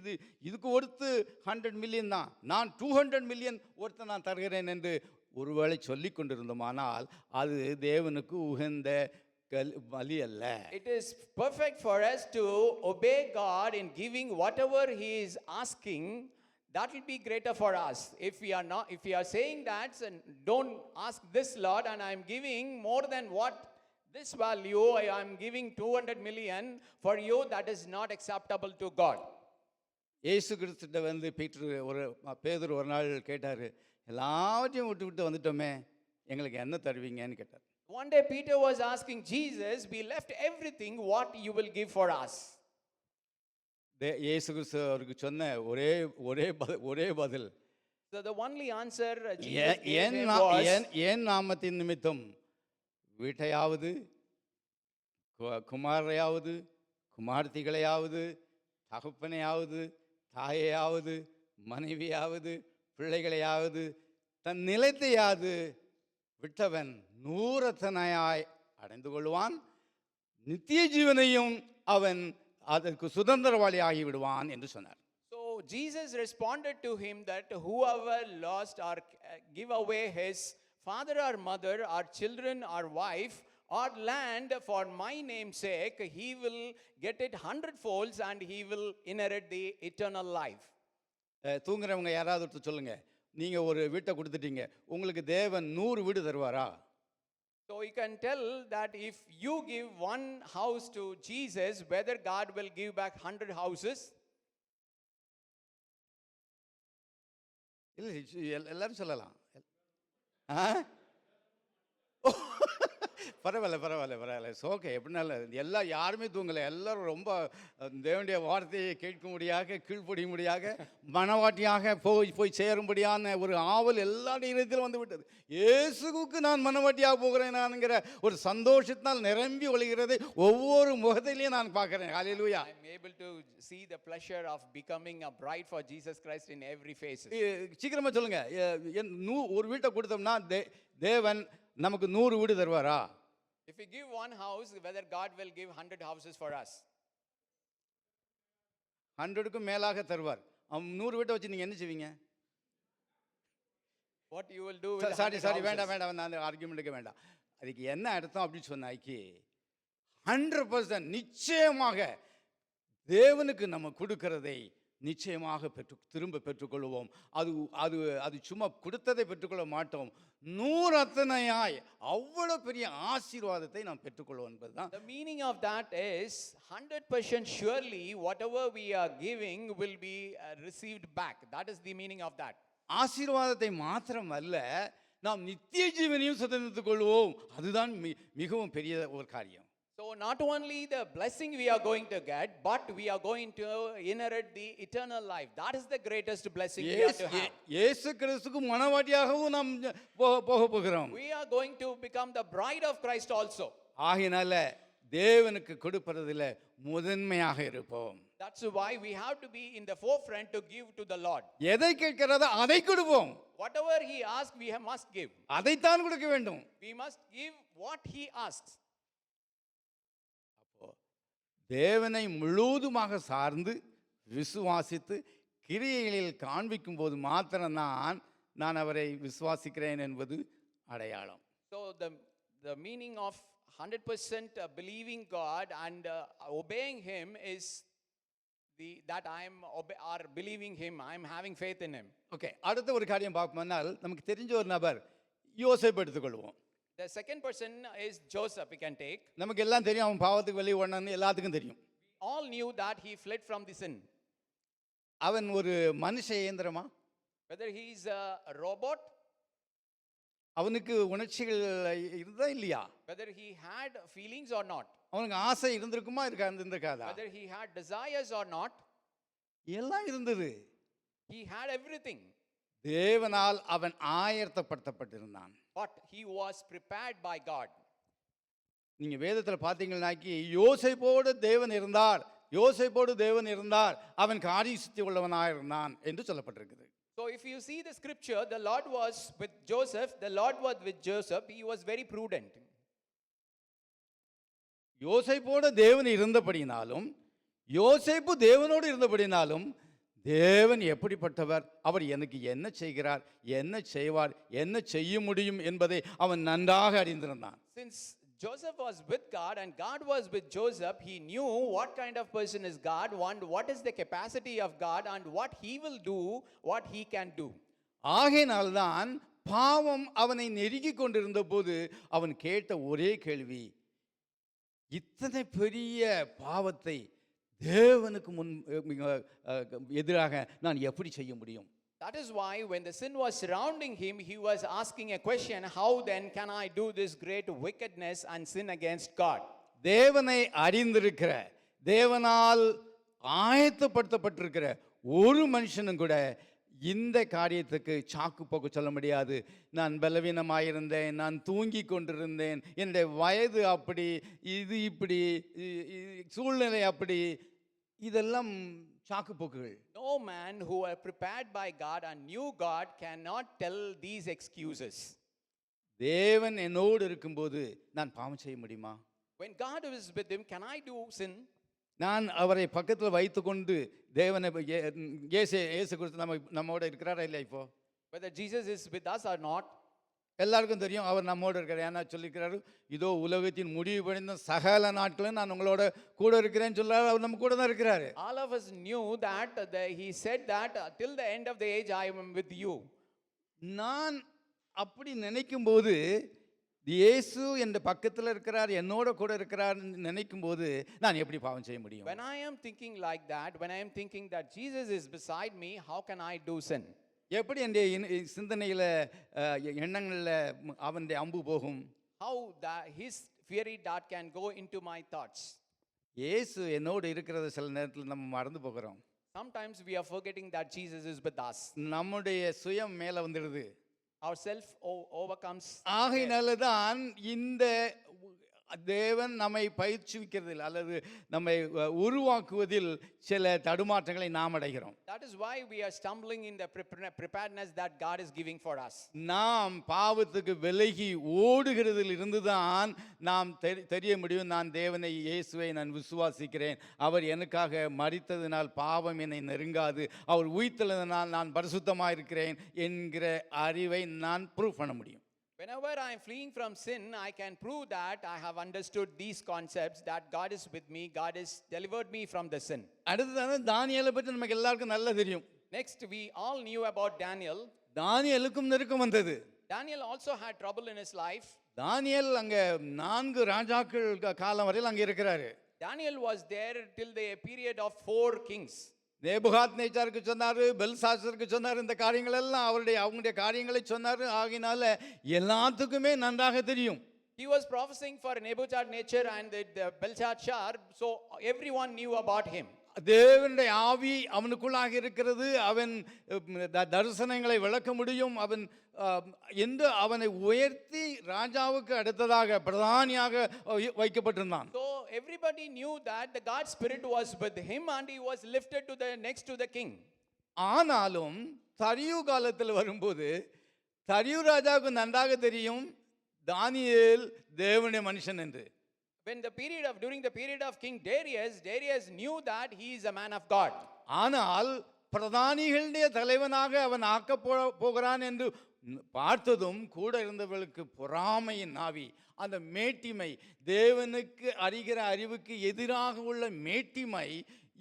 இதுக்கு ஒருத்து 100 மில்லியன் தான், நான் 200 மில்லியன் ஒருத்த நான் தருகிறேன் என்று ஒருவேளை சொல்லி கொண்டிருந்தோமானால் அது தேவனுக்கு உகந்த பலி அல்ல. It is perfect for us to obey God in giving whatever he is asking. That will be greater for us. If we are saying that, don't ask this, Lord, and I am giving more than what this value, I am giving 200 million for you, that is not acceptable to God. இயேசு கிறிஸ்துட்ட வந்து பேதுரு ஒரு நாள் கேட்டார், எல்லாவற்றையும் விட்டு வந்துட்டோமே, எங்களுக்கு என்ன தருவீங்கன்னு கேட்டார். One day Peter was asking Jesus, we left everything, what you will give for us? இயேசு கிறிஸ்து அவருக்கு சொன்ன ஒரே பதில், So the only answer Jesus gave him was, என் நாமத்தின் நிமித்தம் வீட்டையாவது குமாரையாவது குமார்த்திகளையாவது தகப்பனையாவது தாயையாவது மனைவியாவது பிள்ளைகளையாவது தன் நிலத்தையாவது விட்டவன் 100 அடைந்து கொள்வான், நித்திய ஜீவனையும் அவன் அதற்கு சுதந்திரவாளி ஆகிவிடுவான் என்று சொன்னார். So Jesus responded to him that whoever lost or give away his father or mother or children or wife or land for my name's sake, he will get it 100-folds and he will inherit the eternal life. தூங்குறவங்க யாராவது ஒருத்தர் சொல்லுங்க, நீங்க ஒரு வீட்டை கொடுத்துட்டீங்க, உங்களுக்கு தேவன் 100 வீடு தருவாரா? So you can tell that if you give one house to Jesus, whether God will give back 100 houses. இல்லை, எல்லாரும் சொல்லலாம். பரவாயில்ல ஓகே. எப்படினால யாருமே தூங்கலை, எல்லாரும் ரொம்ப தேவனுடைய வார்த்தையை கேட்கும்படியாக கீழ்ப்படியும்படியாக மனவாட்டியாக போய் சேரும்படியான ஒரு ஆவல் எல்லாருடைய இதயத்தில் வந்து விட்டது. இயேசுவுக்கு நான் மனவாட்டியாக போகிறேன் நான்ங்கிற ஒரு சந்தோஷத்தினால் நிரம்பி ஒழுகிறதை ஒவ்வொரு முகத்திலையும் நான் பார்க்கிறேன். ஹல்லேலூயா. I am able to see the pleasure of becoming a bride for Jesus Christ in every face. சீக்கிரமா சொல்லுங்க, ஒரு வீட்டை கொடுத்தோம்னா தேவன் நமக்கு 100 வீடு தருவாரா? If we give one house, whether God will give 100 houses for us? 100க்கும் மேலாக தருவார். 100 வீட்டை வச்சு நீங்க என்ன செய்வீங்க? What you will do with the 100 sorry houses? வேண்டாம், அந்த ஆர்கியூமெண்ட்டுக்கு வேண்டாம். அதுக்கு என்ன அர்த்தம் அப்படின்னு சொன்னாக்கி 100% நிச்சயமாக தேவனுக்கு நம்ம கொடுக்கிறதை நிச்சயமாக திரும்ப பெற்றுக்கொள்வோம். அது சும்மா கொடுத்ததை பெற்றுக்கொள்ள மாட்டோம், 100 அவ்வளவு பெரிய ஆசீர்வாதத்தை நாம் பெற்றுக்கொள்வோம் என்பதுதான். The meaning of that is 100% surely whatever we are giving will be received back. That is the meaning of that. ஆசீர்வாதத்தை மாத்திரம் அல்ல, நாம் நித்திய ஜீவனையும் சுதந்திரித்துக் கொள்வோம். அதுதான் மிகவும் பெரிய ஒரு காரியம். So not only the blessing we are going to get, but we are going to inherit the eternal life. That is the greatest blessing we are to have. இயேசு கிறிஸ்துவுக்கு மனவாட்டியாகவும் நாம் போக போகிறோம். We are going to become the bride of Christ also. ஆகினால தேவனுக்கு கொடுப்பதில் முதன்மையாக இருப்போம். That's why we have to be in the forefront to give to the Lord. எதை கேட்கிறதோ அதை கொடுப்போம். Whatever he asks, we must give. அதைத்தான் கொடுக்க வேண்டும். We must give what he asks. தேவனை முழுவதுமாக சார்ந்து விசுவாசித்து கிரியைகளில் காண்பிக்கும் போது மாத்திரம்தான் நான் அவரை விசுவாசிக்கிறேன் என்பது அடையாளம். So the meaning of 100% believing God and obeying Him is that I am or believing Him, I am having faith in Him. Okay, அடுத்த ஒரு காரியம் பார்ப்போம்னால் நமக்கு தெரிஞ்ச ஒரு நபர் யோசேப்பு எடுத்துக்கொள்வோம். The second person is Joseph, we can take. நமக்கு எல்லாம் தெரியும், அவன் பாவத்துக்கு வெளியே ஓடணும்னு எல்லாத்துக்கும் தெரியும். All knew that he fled from the sin. அவன் ஒரு மனுஷ இயந்திரமா? Whether he is a robot, அவனுக்கு உணர்ச்சிகள் இருந்தா இல்லையா? whether he had feelings or not, அவனுக்கு ஆசை இருந்திருக்குமா இருந்திருக்காதா? whether he had desires or not, எல்லாம் இருந்தது. he had everything. தேவனால் அவன் ஆயத்தப்படுத்தப்பட்டிருந்தான். But he was prepared by God. நீங்க வேதத்தில் பார்த்தீங்கன்னாக்கி யோசேப்போடு தேவன் இருந்தார், யோசேப்போடு தேவன் இருந்தார், அவன் காரிய சித்தி உள்ளவனாக இருந்தான் என்று சொல்லப்பட்டிருக்குது. So if you see the scripture, the Lord was with Joseph, the Lord was with Joseph, he was very prudent. யோசேப்போடு தேவன் இருந்தபடினாலும், யோசேப்பு தேவனோடு இருந்தபடினாலும், தேவன் எப்படிப்பட்டவர், அவர் எனக்கு என்ன செய்கிறார், என்ன செய்வார், என்ன செய்ய முடியும் என்பதை அவன் நன்றாக அறிந்திருந்தான். Since Joseph was with God and God was with Joseph, he knew what kind of person is God, what is the capacity of God and what he will do, what he can do. ஆகையினால்தான் பாவம் அவனை நெருங்கி கொண்டிருந்த போது அவன் கேட்ட ஒரே கேள்வி, இத்தனை பெரிய பாவத்தை தேவனுக்கு முன் எதிராக நான் எப்படி செய்ய முடியும்? That is why when the sin was surrounding him, he was asking a question, how then can I do this great wickedness and sin against God? தேவனை அறிந்திருக்கிற, தேவனால் ஆயத்தப்படுத்தப்பட்டிருக்கிற ஒரு மனுஷனும் கூட இந்த காரியத்துக்கு சாக்கு போக்கு சொல்ல முடியாது. நான் பலவீனமாயிருந்தேன், நான் தூங்கி கொண்டிருந்தேன், என்னுடைய வயது அப்படி, இது இப்படி, சூழ்நிலை அப்படி, இதெல்லாம் சாக்கு போக்குகள். No man who are prepared by God and knew God cannot tell these excuses. தேவன் என்னோடு இருக்கும்போது நான் பாவம் செய்ய முடியுமா? When God is with him, can I do sin? நான் அவரை பக்கத்தில் வைத்துக்கொண்டு தேவனை இயேசு கிறிஸ்து நம்மோட இருக்கிறாரா இல்லையா? இப்போ Whether Jesus is with us or not, எல்லாருக்கும் தெரியும் அவர் நம்மோடு இருக்கிறார். ஏன்னா சொல்லியிருக்கிறாரு, இதோ உலகத்தின் முடிவு படைந்த சகல நாட்களும் நான் உங்களோட கூட இருக்கிறேன்னு சொல்றாரு. அவர் நம்ம கூட தான் இருக்கிறாரு. all of us knew that he said that till the end of the age I am with you. நான் அப்படி நினைக்கும் போது, இயேசு என் பக்கத்தில் இருக்கிறார், என்னோட கூட இருக்கிறார் நினைக்கும் போது நான் எப்படி பாவம் செய்ய முடியும்? When I am thinking like that, when I am thinking that Jesus is beside me, how can I do sin? எப்படி என்னுடைய சிந்தனையில் எண்ணங்களில் அவனுடைய அம்பு போகும்? How his fiery dart can go into my thoughts? இயேசு என்னோடு இருக்கிறத சில நேரத்தில் நம்ம மறந்து போகிறோம். Sometimes we are forgetting that Jesus is with us. நம்முடைய சுயம் மேலே வந்துடுது. Our self overcomes. ஆகையினால தான் இந்த தேவன் நம்மை பயிற்சிவிக்கிறதில் அல்லது நம்மை உருவாக்குவதில் சில தடுமாற்றங்களை நாம் அடைகிறோம். That is why we are stumbling in the preparedness that God is giving for us. நாம் பாவத்துக்கு விலகி ஓடுகிறதில் இருந்துதான் நாம் தெரிய முடியும், நான் தேவனை இயேசுவை நான் விசுவாசிக்கிறேன், அவர் எனக்காக மரித்ததினால் பாவம் என்னை நெருங்காது, அவர் உயிர்த்தெழுந்ததினால் நான் பரிசுத்தமாக இருக்கிறேன் என்கிற அறிவை நான் ப்ரூவ் பண்ண முடியும். Whenever I am fleeing from sin, I can prove that I have understood these concepts, that God is with me, God has delivered me from the sin. அடுத்தது தானியேலை பற்றி நமக்கு எல்லாருக்கும் நல்லா தெரியும். Next, we all knew about Daniel. தானியேலுக்கும் நெருக்கம் வந்தது. Daniel also had trouble in his life. தானியேல் அங்க 4 ராஜாக்கள் காலம் வரையில் அங்க இருக்கிறாரு. Daniel was there till the period of 4 kings. நேபுகாத்நேச்சாருக்கு சொன்னாரு, பெல்சாத்சாருக்கு சொன்னாரு, இந்த காரியங்கள் எல்லாம் அவங்களுடைய காரியங்களை சொன்னாரு. ஆகினால எல்லாத்துக்குமே நன்றாக தெரியும். He was prophesying for Nebuchadnezzar and the Belshazzar, so everyone knew about him. தேவனுடைய ஆவி அவனுக்குள்ளாக இருக்கிறது, அவன் தரிசனங்களை விளக்க முடியும், அவன் என்று அவனை உயர்த்தி ராஜாவுக்கு அடுத்ததாக பிரதானியாக வைக்கப்பட்டிருந்தான். So everybody knew that the God spirit was with him and he was lifted to the next to the king. ஆனாலும் தரியு காலத்தில் வரும்போது தரியு ராஜாவுக்கு நன்றாக தெரியும் தானியேல் தேவனுடைய மனுஷன் என்று. during the period of King Darius knew that he is a man of God. ஆனால் பிரதானிகளுடைய தலைவனாக அவன் போகிறான் என்று பார்த்ததும் கூட இருந்தவர்களுக்கு பொறாமையின் ஆவி, அந்த மேட்டிமை, தேவனுக்கு அறிகிற அறிவுக்கு எதிராக உள்ள மேட்டிமை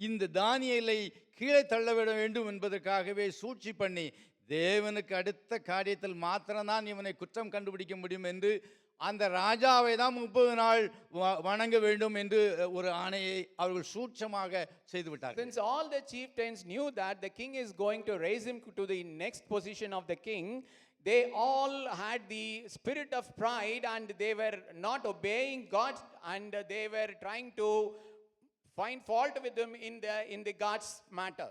இந்த தானியேலை கீழே தள்ளவிட வேண்டும் என்பதற்காகவே சூழ்ச்சி பண்ணி தேவனுக்கு அடுத்த காரியத்தில் மாத்திரம்தான் இவனை குற்றம் கண்டுபிடிக்க முடியும் என்று அந்த ராஜாவை தான் 30 நாள் வணங்க வேண்டும் என்று ஒரு ஆணையை அவர்கள் சூட்சமாக செய்து விட்டார்கள். Since all the chieftains knew that the king is going to raise him to the next position of the king, they all had the spirit of pride and they were not obeying God and they were trying to find fault with him in the God's matter.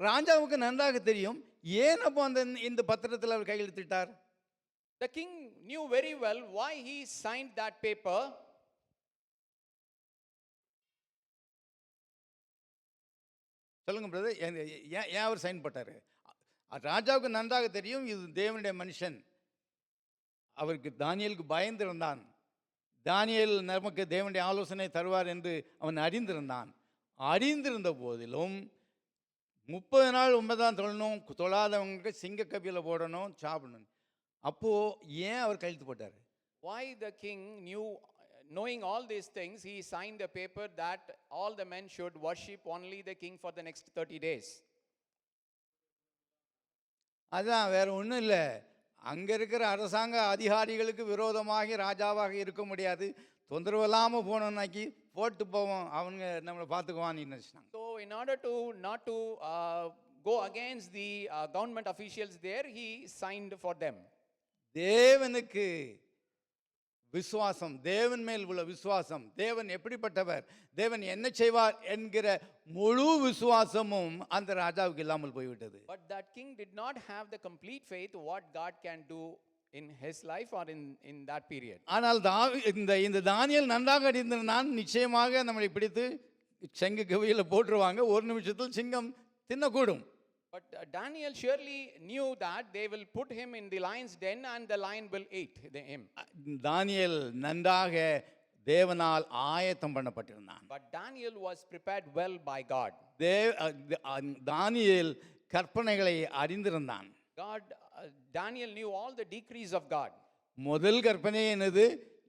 ராஜாவுக்கு நன்றாக தெரியும் ஏன் அப்போ இந்த பத்திரத்தில் அவர் கையெழுத்திட்டார். The king knew very well why he signed that paper. சொல்லுங்க brother, ஏன் அவர் சைன் போட்டாரு? ராஜாவுக்கு நன்றாக தெரியும் இது தேவனுடைய மனுஷன். அவருக்கு தானியேலுக்கு பயந்திருந்தான். தானியேல் நமக்கு தேவனுடைய ஆலோசனை தருவார் என்று அவன் அறிந்திருந்தான். அறிந்திருந்த போதிலும் 30 நாள் உண்மைதான் தொழணும், தொழாதவங்களுக்கு சிங்க கபியில் போடணும், சாப்பிடணும். அப்போ ஏன் அவர் கையெழுத்து போட்டார்? Why the king knew, knowing all these things, he signed a paper that all the men should worship only the king for the next 30 days. அதான், வேற ஒன்றும் இல்லை. அங்கே இருக்கிற அரசாங்க அதிகாரிகளுக்கு விரோதமாக ராஜாவாக இருக்க முடியாது. தொந்தரவு இல்லாமல் போனோம்னாக்கி போட்டு போவோம், அவங்க நம்மளை பார்த்துக்குவான்னு நினச்சினாங்க. So in order to not to go against the government officials there, he signed for them. தேவனுக்கு விசுவாசம், தேவன் மேல் உள்ள விசுவாசம், தேவன் எப்படிப்பட்டவர், தேவன் என்ன செய்வார் என்கிற முழு விசுவாசமும் அந்த ராஜாவுக்கு இல்லாமல் போய்விட்டது. But that king did not have the complete faith what God can do in his life or in that period. ஆனால் இந்த தானியேல் நன்றாக அறிந்திருந்தான், நிச்சயமாக நம்மளை பிடித்து செங்கு கவியில் போட்டுருவாங்க, ஒரு நிமிஷத்தில் சிங்கம் தின்னக்கூடும். But Daniel surely knew that they will put him in the lion's den and the lion will eat him. தானியேல் நன்றாக தேவனால் ஆயத்தம் பண்ணப்பட்டிருந்தான். But Daniel was prepared well by God. தானியேல் கற்பனைகளை அறிந்திருந்தான். Daniel knew all the decrees of God. முதல் கற்பனை என்னது?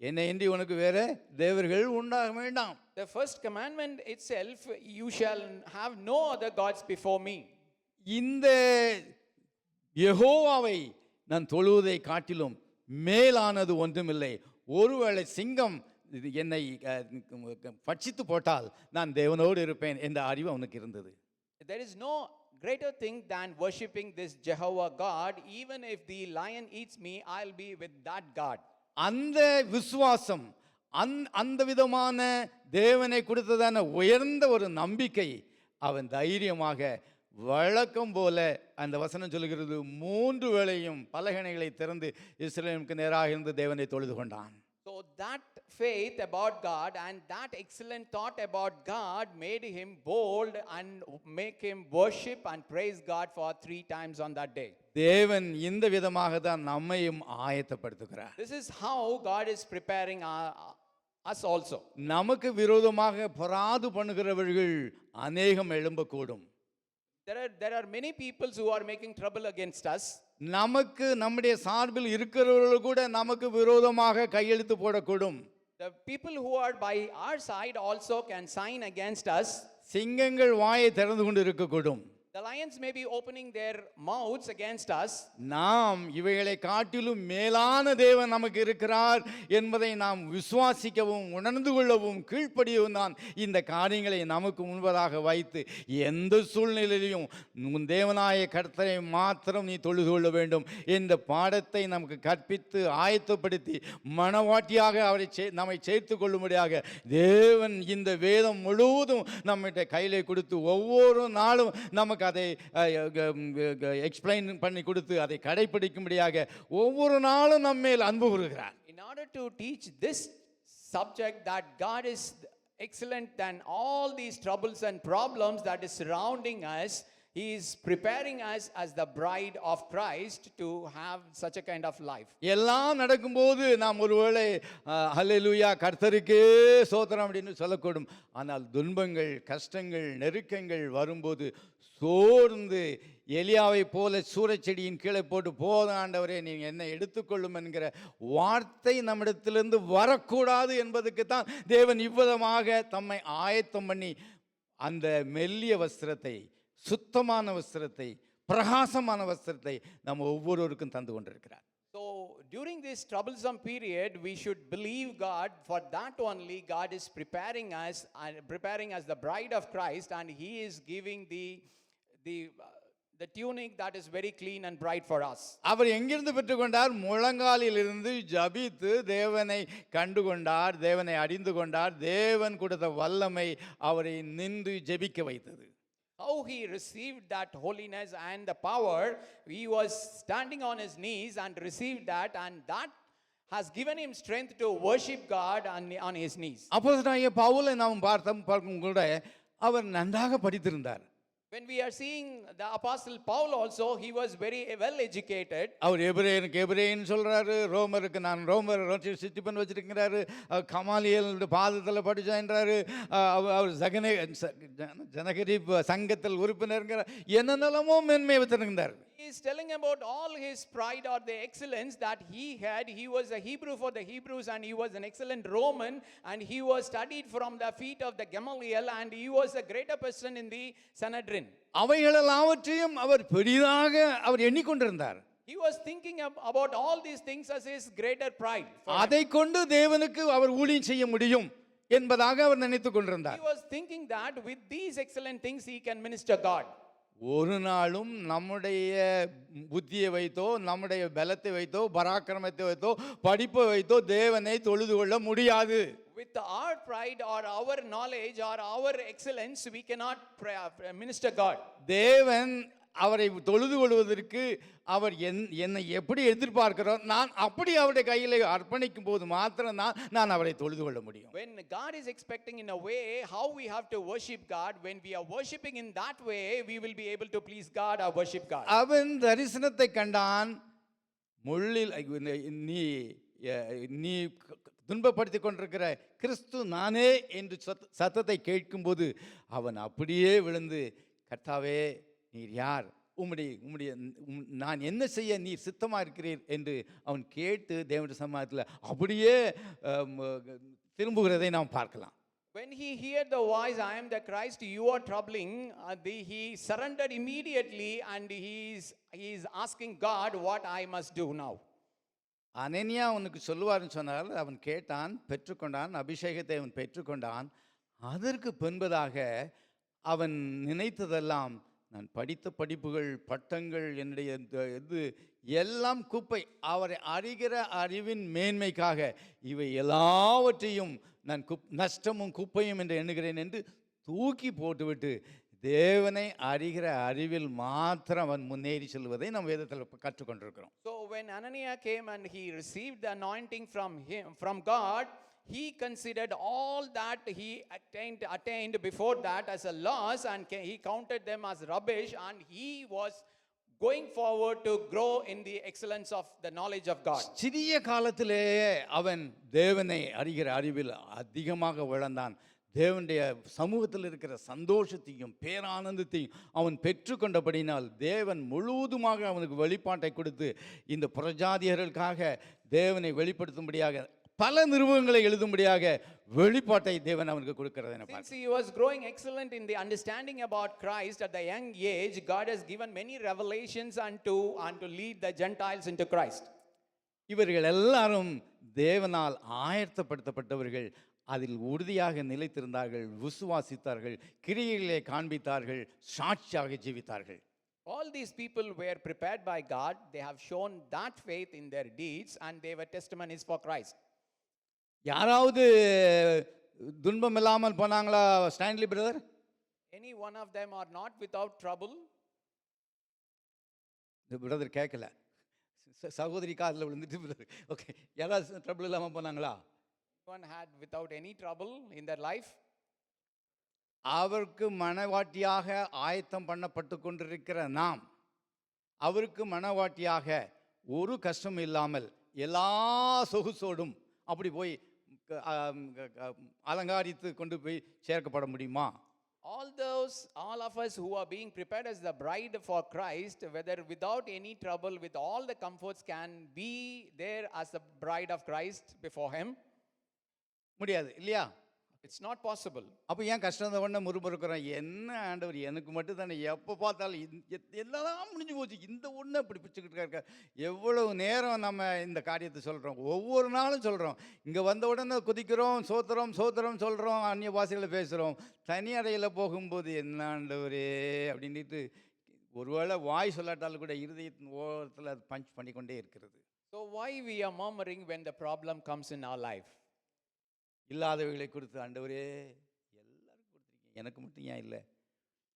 என்னை இன்றி உனக்கு வேற தேவர்கள் உண்டாக வேண்டாம். The first commandment itself, you shall have no other gods before me. இந்த யெகோவாவை நான் தொழுவதை காட்டிலும் மேலானது ஒன்றுமில்லை. ஒருவேளை சிங்கம் என்னை பட்சித்து போட்டால் நான் தேவனோடு இருப்பேன் என்ற அறிவு அவனுக்கு இருந்தது. There is no greater thing than worshipping this Jehovah God. Even if the lion eats me, I'll be with that God. அந்த விசுவாசம், அந்த விதமான தேவனை கொடுத்ததான உயர்ந்த ஒரு நம்பிக்கை அவன் தைரியமாக வழக்கம் போல, அந்த வசனம் சொல்லுகிறது, 3 வேளையும் பலகணைகளை திறந்து இஸ்ரவேலுக்கு நேராக இருந்து தேவனை தொழுது கொண்டான். So that faith about God and that excellent thought about God made him bold and make him worship and praise God for 3 times on that day. தேவன் இந்த விதமாக தான் நம்மையும் ஆயத்தப்படுத்துகிறார். This is how God is preparing us also. நமக்கு விரோதமாக பொறாது பண்ணுகிறவர்கள் அநேகம் எழும்பக்கூடும். There are many people who are making trouble against us. நமக்கு நம்முடைய சார்பில் இருக்கிறவர்கள் கூட நமக்கு விரோதமாக கையெழுத்து போடக்கூடும். The people who are by our side also can sign against us. சிங்கங்கள் வாயை திறந்து கொண்டு இருக்கக்கூடும். The lions may be opening their mouths against us. நாம் இவைகளை காட்டிலும் மேலான தேவன் நமக்கு இருக்கிறார் என்பதை நாம் விசுவாசிக்கவும் உணர்ந்து கொள்ளவும் கீழ்ப்படியவும் தான் இந்த காரியங்களை நமக்கு முன்பதாக வைத்து எந்த சூழ்நிலையிலும் உன் தேவனாய கர்த்தரை மாத்திரம் நீ தொழுது கொள்ள வேண்டும் என்ற பாடத்தை நமக்கு கற்பித்து ஆயத்தப்படுத்தி மனவாட்டியாக நம்மை சேர்த்து கொள்ளும்படியாக தேவன் இந்த வேதம் முழுவதும் நம்மகிட்ட கையிலே கொடுத்து ஒவ்வொரு நாளும் நமக்கு அதை எக்ஸ்பிளைன் பண்ணி கொடுத்து அதை கடைபிடிக்கும்படியாக ஒவ்வொரு நாளும் நம்ம மேல் அன்பு கூறுகிறார். In order to teach this subject that God is excellent than all these troubles and problems that is surrounding us, He is preparing us as the bride of Christ to have such a kind of life. எல்லாம் நடக்கும்போது நாம் ஒருவேளை ஹல்லேலூயா கர்த்தருக்கே சோத்திரம் அப்படின்னு சொல்லக்கூடும். ஆனால் துன்பங்கள், கஷ்டங்கள், நெருக்கங்கள் வரும்போது சோர்ந்து எலியாவை போல சூரச்செடியின் கீழே போட்டு போதும் ஆண்டவரே நீங்கள் என்ன எடுத்துக்கொள்ளும் என்கிற வார்த்தை நம்மிடத்திலிருந்து வரக்கூடாது என்பதுக்கு தான் தேவன் இவ்விதமாக தம்மை ஆயத்தம் பண்ணி அந்த மெல்லிய வஸ்திரத்தை, சுத்தமான வஸ்திரத்தை, பிரகாசமான வஸ்திரத்தை நம்ம ஒவ்வொருவருக்கும் தந்து கொண்டிருக்கிறார். So during this troublesome period, we should believe God. For that only, God is preparing us and preparing us the bride of Christ, and He is giving the tunic that is very clean and bright for us. அவர் எங்கிருந்து பெற்றுக்கொண்டார்? முழங்காலிலிருந்து ஜபித்து தேவனை கண்டுகொண்டார், தேவனை அறிந்து கொண்டார். தேவன் கொடுத்த வல்லமை அவரை நின்று ஜெபிக்க வைத்தது. How he received that holiness and the power, he was standing on his knees and received that, and that has given him strength to worship God on his knees. அப்போஸ்தலனாகிய பவுலை நாம் பார்க்கும் கூட அவர் நன்றாக படித்திருந்தார். When we are seeing the apostle Paul also, he was very well educated. அவர் எபிரேயனுக்கு எபிரேயன் சொல்றாரு, ரோமருக்கு நான் ரோமர் சித்திப்பன் வச்சிருக்கிறாரு, கமாலியல் பாதத்தில் படிச்சான்றாரு, அவர் ஜனகரி சங்கத்தில் உறுப்பினருங்கிறார், என்னென்னமோ மேன்மை வைத்திருந்தார். He is telling about all his pride or the excellence that he had. He was a Hebrew for the Hebrews, and he was an excellent Roman, and he was studied from the feet of the Gamaliel, and he was a greater person in the Sanhedrin. அவைகளெல்லாவற்றையும் அவர் பெரிதாக அவர் எண்ணிக்கொண்டிருந்தார். He was thinking about all these things as his greater pride. அதை கொண்டு தேவனுக்கு அவர் ஊழியம் செய்ய முடியும் என்பதாக அவர் நினைத்துக் கொண்டிருந்தார். He was thinking that with these excellent things he can minister God. ஒரு நாளும் நம்முடைய புத்தியை வைத்தோ, நம்முடைய பலத்தை வைத்தோ, பராக்கிரமத்தை வைத்தோ, படிப்பை வைத்தோ தேவனை தொழுது கொள்ள முடியாது. With our pride or our knowledge or our excellence, we cannot minister God. தேவன் அவரை தொழுது கொள்வதற்கு அவர் என்னை எப்படி எதிர்பார்க்கிறார், நான் அப்படி அவருடைய கையில் அர்ப்பணிக்கும் போது மாத்திரம் நான் அவரை தொழுது கொள்ள முடியும். When God is expecting in a way how we have to worship God, when we are worshiping in that way, we will be able to please God or worship God. அவன் தரிசனத்தை கண்டான், முள்ளில் நீ துன்பப்படுத்திக் கொண்டிருக்கிற கிறிஸ்து நானே என்று சத்தத்தை கேட்கும்போது அவன் அப்படியே விழுந்து, கர்த்தாவே நீர் யார், உம்முடைய நான் என்ன செய்ய நீர் சித்தமாக இருக்கிறீர் என்று அவன் கேட்டு தேவனுடைய சமாதானத்தில் அப்படியே திரும்புகிறதை நாம் பார்க்கலாம். When he heard the voice, I am the Christ, you are troubling, he surrendered immediately, and he is asking God what I must do now. அனனியா உனக்கு சொல்லுவார்னு சொன்னால் அவன் கேட்டான், பெற்றுக்கொண்டான், அபிஷேகத்தை அவன் பெற்றுக்கொண்டான். அதற்கு பின்பதாக அவன் நினைத்ததெல்லாம், நான் படித்த படிப்புகள், பட்டங்கள், என்னுடைய இது எல்லாம் குப்பை, அவரை அறிகிற அறிவின் மேன்மைக்காக இவை எல்லாவற்றையும் நான் நஷ்டமும் குப்பையும் என்று எண்ணுகிறேன் என்று தூக்கி போட்டுவிட்டு தேவனை அறிகிற அறிவில் மாத்திரம் அவன் முன்னேறி செல்வதை நாம் வேதத்தில் கற்றுக்கொண்டிருக்கிறோம். So when Ananias came and he received the anointing from God, he considered all that he attained before that as a loss, and he counted them as rubbish, and he was going forward to grow in the excellence of the knowledge of God. சிறிய காலத்திலேயே அவன் தேவனை அறிகிற அறிவில் அதிகமாக வளர்ந்தான். தேவனுடைய சமூகத்தில் இருக்கிற சந்தோஷத்தையும் பேரானந்தத்தையும் அவன் பெற்றுக்கொண்டபடினால் தேவன் முழுவதுமாக அவனுக்கு வெளிப்பாட்டை கொடுத்து இந்த புறஜாதியர்களுக்காக தேவனை வெளிப்படுத்தும்படியாக பல நிருபங்களை எழுதும்படியாக வெளிப்பாட்டை தேவன் அவனுக்கு கொடுக்கிறது. Since he was growing excellent in the understanding about Christ at the young age, God has given many revelations and to lead the Gentiles into Christ. இவர்கள் எல்லாரும் தேவனால் ஆயத்தப்படுத்தப்பட்டவர்கள், அதில் உறுதியாக நிலைத்திருந்தார்கள், விசுவாசித்தார்கள், கிரியைகளை காண்பித்தார்கள், சாட்சியாக ஜீவித்தார்கள். All these people were prepared by God. They have shown that faith in their deeds, and they were testimonies for Christ. யாராவது துன்பம் இல்லாமல் போனாங்களா Stanley brother? Any one of them are not without trouble? இந்த brother கேட்கல, சகோதரி காதில் விழுந்துட்டு brother. Okay, யாராவது ட்ரபிள் இல்லாமல் போனாங்களா? One had without any trouble in their life? அவருக்கு மணவாட்டியாக ஆயத்தம் பண்ணப்பட்டு கொண்டிருக்கிற நாம் அவருக்கு மணவாட்டியாக ஒரு கஷ்டம் இல்லாமல் எல்லா சொகுசோடும் அப்படி போய் அலங்காரித்து கொண்டு போய் சேர்க்கப்பட முடியுமா? All of us who are being prepared as the bride for Christ, whether without any trouble, with all the comforts, can be there as the bride of Christ before Him? முடியாது இல்லையா? It's not possible. அப்போ ஏன் கஷ்டம் ஒன்று முறுமுறுக்கிறோம்? என்ன ஆண்டவர், எனக்கு மட்டும் தானே எப்போ பார்த்தாலும் எல்லாம் முடிஞ்சு போச்சு, இந்த ஒன்று இப்படி பிடிச்சிக்கிட்டு இருக்க. எவ்வளவு நேரம் நம்ம இந்த காரியத்தை சொல்கிறோம், ஒவ்வொரு நாளும் சொல்கிறோம். இங்கே வந்த உடனே குதிக்கிறோம், சோத்திரம் சோத்திரம் சொல்கிறோம், அந்நிய பாஷையில் பேசுகிறோம். தனி அறையில் போகும்போது என்ன ஆண்டவரே அப்படின்ட்டு ஒருவேளை வாய் சொல்லாட்டாலும் கூட இருதயத்தின் ஓரத்தில் அது பஞ்ச் பண்ணிக்கொண்டே இருக்கிறது. So why we are murmuring when the problem comes in our life? இல்லாதவைகளை கொடுத்து ஆண்டவரே எல்லாருக்கும் கொடுத்துருக்கீங்க, எனக்கு மட்டும் ஏன் இல்லை?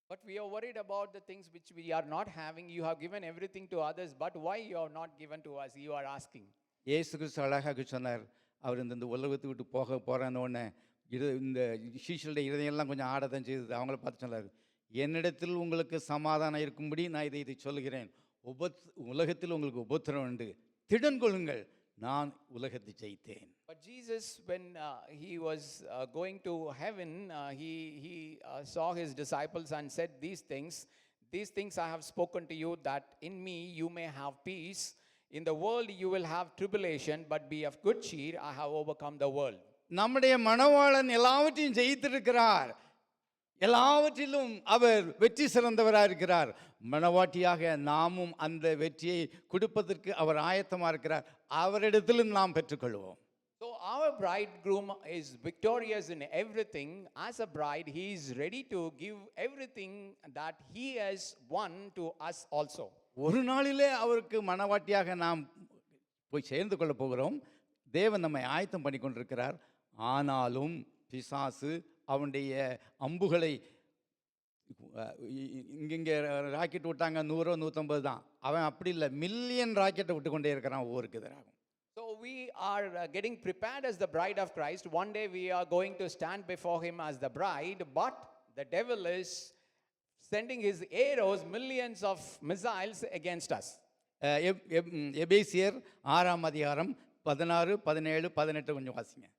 But we are worried about the things which we are not having. You have given everything to others, but why you are not given to us? You are asking. இயேசு கிறிஸ்து அழகாக சொன்னார். அவர் இந்த உலகத்தை விட்டு போகிறோன்னே இந்த சீஷருடைய இருதயம்லாம் கொஞ்சம் ஆடத்தான் செய்தது. அவங்கள பார்த்து சொன்னார், என்னிடத்தில் உங்களுக்கு சமாதானம் இருக்கும்படி நான் இதை சொல்லுகிறேன். உலகத்தில் உங்களுக்கு உபத்திரம் உண்டு, திடன் கொள்ளுங்கள், நான் உலகத்தை ஜெயித்தேன். But Jesus, when he was going to heaven, he saw his disciples and said these things I have spoken to you, that in me you may have peace. In the world you will have tribulation, but be of good cheer, I have overcome the world. நம்முடைய மணவாளன் எல்லாவற்றையும் ஜெயித்திருக்கிறார், எல்லாவற்றிலும் அவர் வெற்றி சிறந்தவராக இருக்கிறார். மணவாட்டியாக நாமும் அந்த வெற்றியை கொடுப்பதற்கு அவர் ஆயத்தமாக இருக்கிறார். அவரிடத்திலும் நாம் பெற்றுக்கொள்வோம். So our bridegroom is victorious in everything. As a bride, he is ready to give everything that he has won to us also. ஒரு நாளிலே அவருக்கு மணவாட்டியாக நாம் போய் சேர்ந்து கொள்ள போகிறோம். தேவன் நம்மை ஆயத்தம் பண்ணி கொண்டிருக்கிறார். ஆனாலும் பிசாசு அவனுடைய அம்புகளை இங்கே ராக்கெட் விட்டாங்க, 100 150 தான். அவன் அப்படி இல்லை, மில்லியன் ராக்கெட்டை விட்டு கொண்டே இருக்கிறான் ஒவ்வொருக்கு எதிராகும். So we are getting prepared as the bride of Christ. One day we are going to stand before him as the bride, but the devil is sending his arrows, millions of missiles against us. எபேசியர் 6ஆம் அதிகாரம் 16, 17, 18 கொஞ்சம் வாசிங்க.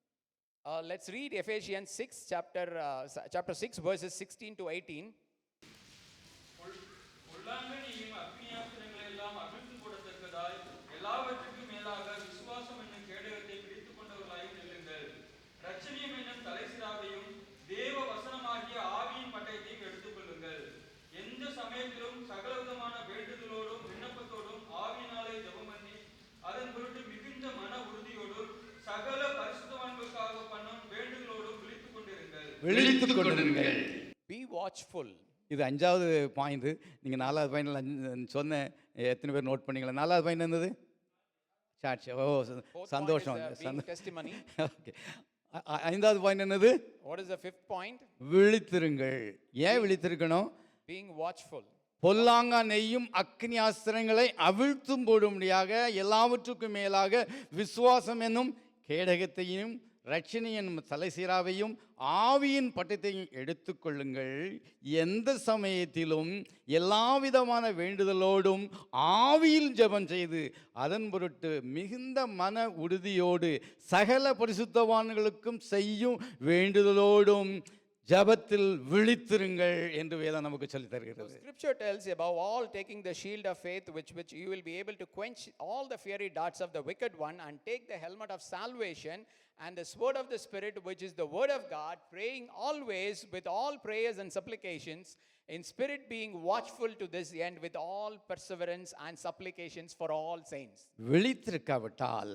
Let's read Ephesians 6, chapter 6, verses 16 to 18. விழித்துக் கொண்டிருங்கள். Be watchful. இது 5வது point. நீங்கள் 4வது பாயிண்ட் சொன்ன எத்தனை பேர் நோட் பண்ணீங்களா? 4வது பாயிண்ட் என்னது? சாட்சி. ஓ சந்தோஷம். Testimony. ஓகே. 5வது பாயிண்ட் என்னது? What is the 5th point? விழித்திருங்கள். ஏன் விழித்திருக்கணும்? Being watchful. பொல்லாங்கா நெய்யும் அக்னி அஸ்திரங்களை அவிழ்த்தும் போடும்படியாக எல்லாவற்றுக்கும் மேலாக விசுவாசம் என்னும் கேடகத்தையும் ரட்சணியின் தலைசீராவையும் ஆவியின் பட்டத்தையும் எடுத்துக்கொள்ளுங்கள். எந்த சமயத்திலும் எல்லாவிதமான வேண்டுதலோடும் ஆவியில் ஜெபம் செய்து அதன் பொருட்டு மிகுந்த மன உறுதியோடு சகல பரிசுத்தவான்களுக்கும் செய்யும் வேண்டுதலோடும் ஜபத்தில் விழித்திருங்கள் என்று வேதம் நமக்கு சொல்லி தருகிறது. Scripture tells, above all, taking the shield of faith, which you will be able to quench all the fiery darts of the wicked one, and take the helmet of salvation and the sword of the Spirit, which is the word of God, praying always with all prayers and supplications, in spirit being watchful to this end, with all perseverance and supplications for all saints. விழித்திருக்காவிட்டால்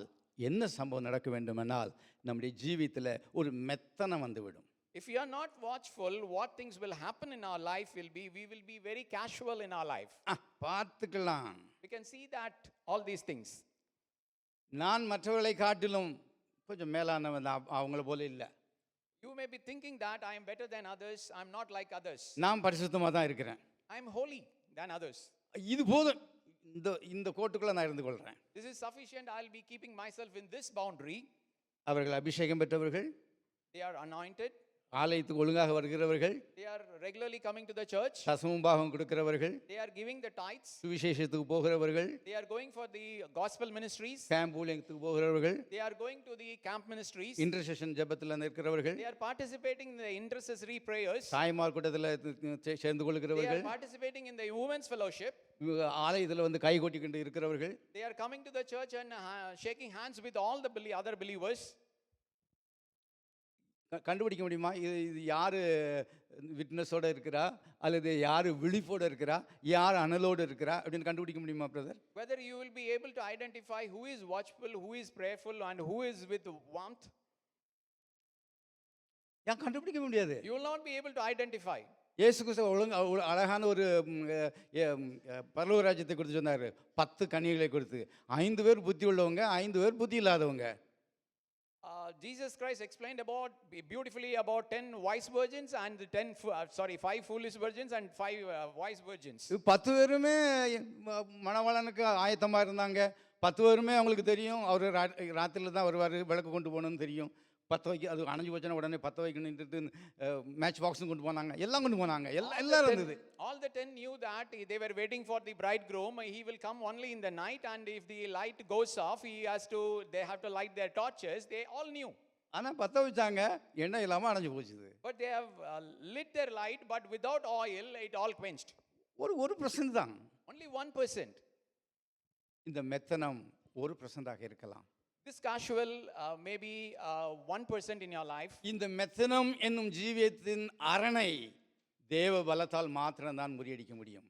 என்ன சம்பவம் நடக்க வேண்டுமென்றால் நம்முடைய ஜீவியத்தில் ஒரு மெத்தனம் வந்துவிடும். If you are not watchful, what things will happen in our life will be, we will be very casual in our life. பார்த்துக்கலாம். We can see that all these things. நான் மற்றவர்களை காட்டிலும் கொஞ்சம் மேலானவன், அவங்கள போல இல்லை. You may be thinking that I am better than others, I am not like others. நான் பரிசுத்தமாக தான் இருக்கிறேன். I am holy than others. இது போதும், இந்த கோட்டுக்குள்ள நான் இருந்து கொள்கிறேன். This is sufficient, I will be keeping myself in this boundary. அவர்கள் அபிஷேகம் பெற்றவர்கள், they are anointed, ஆலயத்துக்கு ஒழுங்காக வருகிறவர்கள், They are regularly coming to the church. தசம பாகம் கொடுக்கிறவர்கள், They are giving the tithes. சுவிசேஷத்துக்கு போகிறவர்கள், They are going for the gospel ministries. Camp ஊழியத்துக்கு போகிறவர்கள், They are going to the camp ministries. Intercession ஜெபத்தில் நிற்கிறவர்கள், They are participating in the intercessory prayers. தாய்மார் கூட்டத்தில் சேர்ந்து They கொள்கிறவர்கள், are participating in the women's fellowship. ஆலயத்தில் வந்து கை கொட்டிக்கொண்டு இருக்கிறவர்கள், They are coming to the church and shaking hands with all the other believers. கண்டுபிடிக்க முடியுமா இது யாரு விட்னஸோட இருக்கிறா அல்லது யாரு விழிப்போட இருக்கிறா, யார் அனலோடு இருக்கிறா அப்படின்னு கண்டுபிடிக்க முடியுமா brother? Whether you will be able to identify who is watchful, who is prayerful, and who is with warmth, ஏன் கண்டுபிடிக்க முடியாது? you will not be able to identify. இயேசு கிறிஸ்து அழகான ஒரு பரலோக ராஜ்யத்தை கொடுத்து சொன்னார். 10 கன்னிகளை கொடுத்து 5 பேர் புத்தி உள்ளவங்க, 5 பேர் புத்தி இல்லாதவங்க. Jesus Christ explained beautifully about 10 wise virgins and 5 foolish virgins and 5 wise virgins. 10 பேருமே மணவாளனுக்கு ஆயத்தமாக இருந்தாங்க. 10 பேருமே அவங்களுக்கு தெரியும் அவர் ராத்திரியில் தான் வருவார், விளக்கு கொண்டு போகணும்னு தெரியும். 10 வைக்க அது அணைஞ்சு போச்சுன்னா உடனே 10 வைக்கணுன்ட்டு மேட்ச் பாக்ஸும் கொண்டு போனாங்க, எல்லாம் கொண்டு போனாங்க, எல்லாம் இருந்தது. All the 10 knew that they were waiting for the bridegroom. He will come only in the night, and if the light goes off, they have to light their torches. They all knew. ஆனால் 10 வச்சாங்க, எண்ணெய் இல்லாமல் அணைஞ்சு போச்சுது. But they have lit their light, but without oil, it all quenched. ஒரு % தான். Only 1%. இந்த மெத்தனம் 1% இருக்கலாம். This casual may be 1% in your life. இந்த மெத்தனம் என்னும் ஜீவியத்தின் அரணை தேவ பலத்தால் மாத்திரம்தான் முறியடிக்க முடியும்.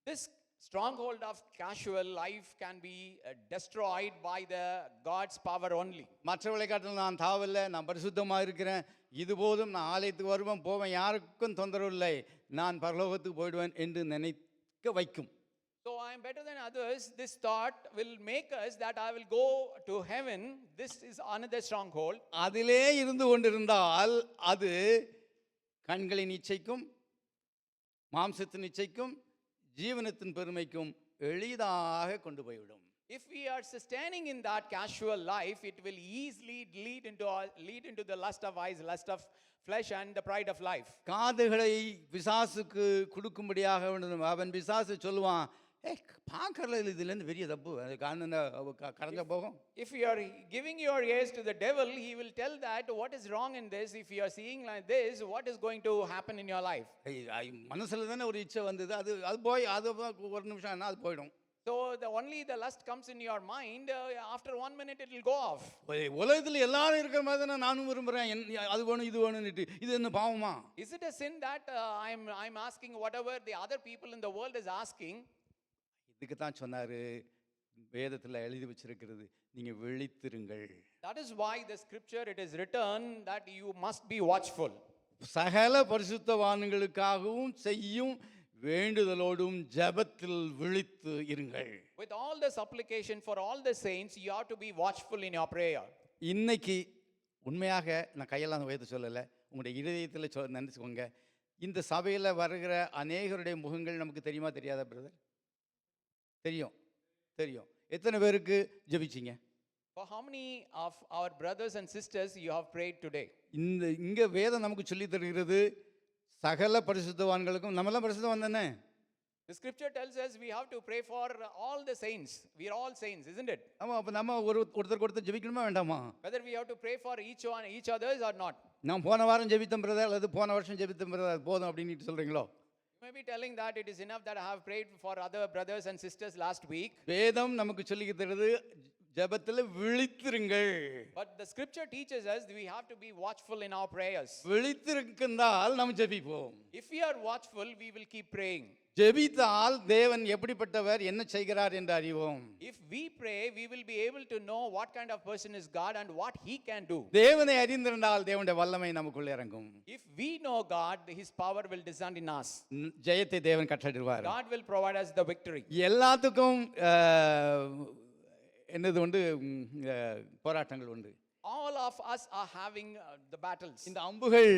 This stronghold of casual life can be destroyed by the God's power only. மற்றவர்களை காட்டிலும் நான் தாவல்ல, நான் பரிசுத்தமாக இருக்கிறேன், இது போதும், நான் ஆலயத்துக்கு வருவேன் போவேன், யாருக்கும் தொந்தரவு இல்லை, நான் பரலோகத்துக்கு போயிடுவேன் என்று நினைக்க வைக்கும். So I am better than others. This thought will make us that I will go to heaven. This is another stronghold. அதிலே இருந்து கொண்டிருந்தால் அது கண்களின் இச்சைக்கும் மாம்சத்தின் இச்சைக்கும் ஜீவனத்தின் பெருமைக்கும் எளிதாக கொண்டு போய்விடும். If we are sustaining in that casual life, it will easily lead into the lust of eyes, lust of flesh, and the pride of life. காதுகளை பிசாசுக்கு கொடுக்கும்படியாக வேண்டும். அவன் பிசாசு சொல்லுவான், பார்க்கறதுல இதுலேருந்து பெரிய தப்பு, அது கரைஞ்ச போகும். If you are giving your ears to the devil, he will tell that what is wrong in this. If you are seeing like this, what is going to happen in your life? மனசுல தானே ஒரு இச்சை வந்தது, அது போய் அது ஒரு நிமிஷம் என்ன அது போயிடும். So only the lust comes in your mind. After 1 minute, it will go off. உலகத்தில் எல்லாரும் இருக்கிற மாதிரி தானே நானும் விரும்புகிறேன், அது வேணும் இது வேணும்னுட்டு. இது என்ன பாவமா? Is it a sin that I'm asking whatever the other people in the world is asking? இதுக்கு தான் சொன்னாரு, வேதத்தில் எழுதி வச்சிருக்கிறது, நீங்க விழித்திருங்கள். That is why the scripture it is written that you must be watchful. சகல பரிசுத்தவான்களுக்காகவும் செய்யும் வேண்டுதலோடும் ஜெபத்தில் விழித்து இருங்கள். With all the supplication for all the saints, you have to be watchful in your prayer. இன்னைக்கு உண்மையாக நான் கையெல்லாம் உயர்த்த சொல்லலை, உங்களுடைய இதயத்தில் நினைச்சுக்கோங்க, இந்த சபையில் வருகிற அநேகருடைய முகங்கள் நமக்கு தெரியுமா தெரியாதா பிரதர்? தெரியும். எத்தனை பேருக்கு ஜெபிச்சிங்க? For how many of our brothers and sisters you have prayed today? இங்க வேதம் நமக்கு சொல்லி தருகிறது, சகல பரிசுத்தவான்களுக்கும். நம்மெல்லாம் பரிசுத்தவான் தானே? The scripture tells us we have to pray for all the saints. We are all saints, isn't it? ஆமா, அப்ப நம்ம ஒருத்தர் ஜெபிக்கணுமா வேண்டாமா? Whether we have to pray for each others or not. நான் போன வாரம் ஜெபித்தேன் பிரதர், அல்லது போன வருஷம் ஜெபித்தேன் பிரதர், போதும் அப்படின்னு சொல்றீங்களோ? You may be telling that it is enough that I have prayed for other brothers and sisters last week. வேதம் நமக்கு சொல்லி தருது, ஜெபத்தில் விழித்திருங்கள். But the scripture teaches us we have to be watchful in our prayers. விழித்திருந்தால் நாம் ஜெபிப்போம். If we are watchful, we will keep praying. ஜெபித்தால் தேவன் எப்படிப்பட்டவர், என்ன செய்கிறார் என்று அறிவோம். If we pray, we will be able to know what kind of person is God and what he can do. தேவனை அறிந்திருந்தால் தேவனுடைய வல்லமை நமக்குள்ள இறங்கும். If we know God, his power will descend in us. ஜெயத்தை தேவன் கட்டளையிடுவார். God will provide us the victory. எல்லாத்துக்கும் என்னது உண்டு, போராட்டங்கள் உண்டு. All of us are having the battles. இந்த அம்புகள்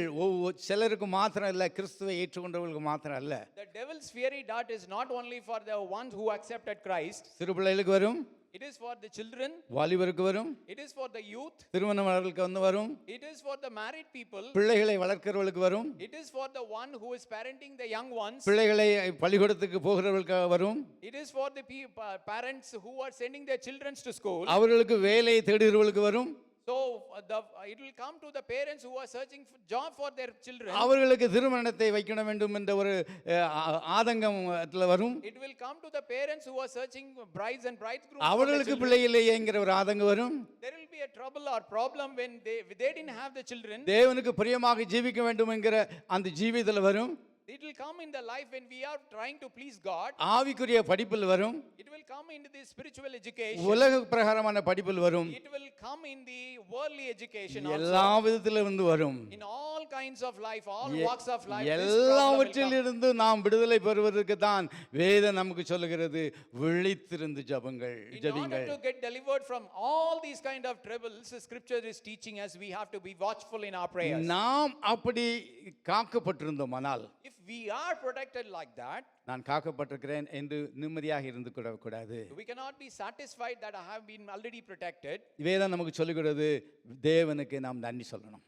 சிலருக்கு மாத்திரம் இல்ல, கிறிஸ்துவை ஏற்றுக்கொண்டவர்களுக்கு மாத்திரம் அல்ல. The devil's fiery dart is not only for the ones who accepted Christ. சிறு பிள்ளைகளுக்கு வரும், It is for the children. வாலிபருக்கு வரும், It is for the youth. திருமணமானவர்களுக்கு வந்து வரும், It is for the married people. பிள்ளைகளை வளர்க்கிறவர்களுக்கு வரும், It is for the one who is parenting the young ones. பிள்ளைகளை பள்ளிக்கூடத்துக்கு போகிறவர்களுக்கு வரும், It is for the parents who are sending their children to school. அவர்களுக்கு வேலை தேடுகிறவர்களுக்கு வரும், So it will come to the parents who are searching for job for their children. அவர்களுக்கு திருமணத்தை வைக்க வேண்டும் என்ற ஒரு ஆதங்கத்தில் வரும், It will come to the parents who are searching brides and bridegrooms. அவர்களுக்கு பிள்ளை இல்லையேங்கிற ஒரு ஆதங்கம் வரும். There will be a trouble or problem when they didn't have the children. தேவனுக்கு பிரியமாக ஜீவிக்க வேண்டும் என்கிற அந்த ஜீவிதத்தில் வரும். It will come in the life when we are trying to please God. ஆவிக்குரிய படிப்பில் வரும், It will come into the spiritual education. உலக பிரகாரமான படிப்பில் வரும், It will come in the worldly education எல்லா also. விதத்திலிருந்து வரும். In all kinds of life, all walks of life. this problem will எல்லாவற்றில் come. இருந்து நாம் விடுதலை பெறுவதற்கு தான் வேதம் நமக்கு சொல்லுகிறது, விழித்திருந்து ஜெபங்கள் In order ஜெபிங்கள். to get delivered from all these kind of troubles, the scripture is teaching us we have to be watchful in our prayers. நாம் அப்படி காக்கப்பட்டிருந்தோமானால், If we are protected like that, நான் காக்கப்பட்டிருக்கிறேன் என்று நிம்மதியாக இருந்து கூடாது. we cannot be satisfied that I have been already protected. வேதம் நமக்கு சொல்லுகிறது, தேவனுக்கு நாம் நன்றி சொல்லணும்.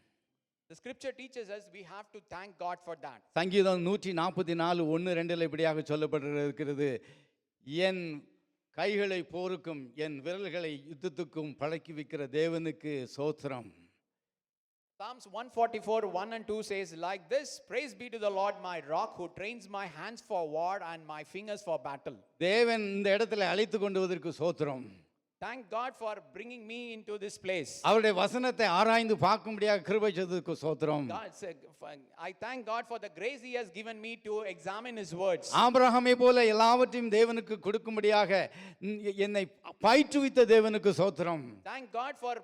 The scripture teaches us we have to thank God for that. சங்கீதம் 144 1-2 இப்படியாக சொல்லப்பட்டிருக்கிறது, என் கைகளை போருக்கும் என் விரல்களை யுத்தத்துக்கும் பழக்கி வைக்கிற தேவனுக்கு சோத்திரம். Psalms 144, 1 and 2 says like this, praise be to the Lord my rock who trains my hands for war and my fingers for battle. தேவன் இந்த இடத்துல அழைத்து கொண்டு வருவதற்கு சோத்திரம். Thank God for bringing me into this place. அவருடைய வசனத்தை ஆராய்ந்து பார்க்கும்படியாக கிருபை செய்ததற்கு சோத்திரம். I thank God for the grace he has given me to examine his words. ஆபிரகாமை போல எல்லாவற்றையும் தேவனுக்கு கொடுக்கும்படியாக என்னை பயிற்றுவித்த தேவனுக்கு சோத்திரம். Thank God for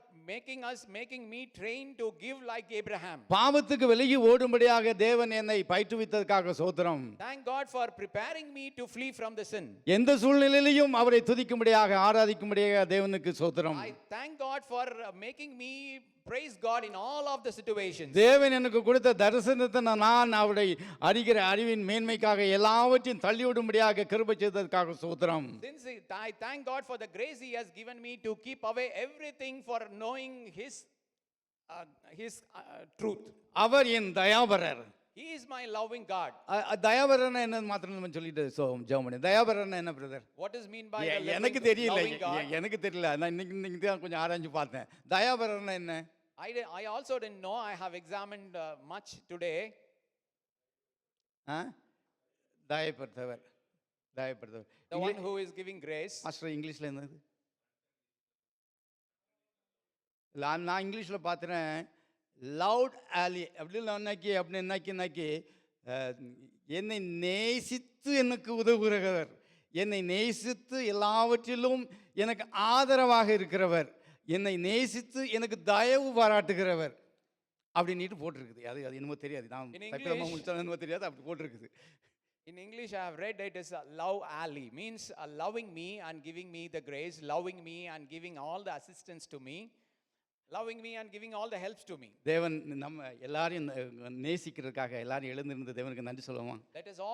making me trained to give like Abraham. பாவத்துக்கு விலகி ஓடும்படியாக தேவன் என்னை பயிற்றுவித்ததற்காக சோத்திரம். Thank God for preparing me to flee from the sin. எந்த சூழ்நிலையிலும் அவரை துதிக்கும்படியாக ஆராதிக்கும்படியாக தேவனுக்கு சோத்திரம். I thank God for making me praise God in all of the situations. தேவன் எனக்கு கொடுத்த தரிசனத்தை நான் அவரை அறிகிற அறிவின் மேன்மைக்காக எல்லாவற்றையும் தள்ளிவிடும்படியாக கிருபை செய்ததற்காக சோத்திரம். Since I thank God for the grace he has given me to keep away everything for knowing his truth. Our N தயாபரர். He is my loving God. Thayaparan என்ன மாத்திரம் நம்ம சொல்லிட்டு ஜெபம். தயாபரன் என்ன brother? What is mean by the எனக்கு தெரியல, loving God? எனக்கு தெரியல. நான் இன்னைக்கு தான் கொஞ்சம் ஆராய்ஞ்சு பார்த்தேன். தயாபரன் என்ன? I also didn't know. I have examined much today. தயப்படுத்தவர். The one who is giving grace. Master இங்கிலீஷ்ல என்னது? நான் இங்கிலீஷ்ல பார்த்துறேன், லவுட் ஆலி அப்படின்னாக்கி என்னை நேசித்து எனக்கு உதவுகிறவர், என்னை நேசித்து எல்லாவற்றிலும் எனக்கு ஆதரவாக இருக்கிறவர், என்னை நேசித்து எனக்கு தயவு பாராட்டுகிறவர் அப்படின்ட்டு போட்டிருக்குது. அது என்னமோ தெரியாது, நான் என்னமோ தெரியாது, அப்படி போட்டிருக்குது. In English, I have read it as love ali, means loving me and giving me the grace, loving me and giving all the assistance to me, loving me and giving all the helps to me. தேவன் நம்ம எல்லாரையும் நேசிக்கிறதுக்காக எல்லாரும் எழுந்திருந்த தேவனுக்கு நன்றி சொல்லுவோம். Let us all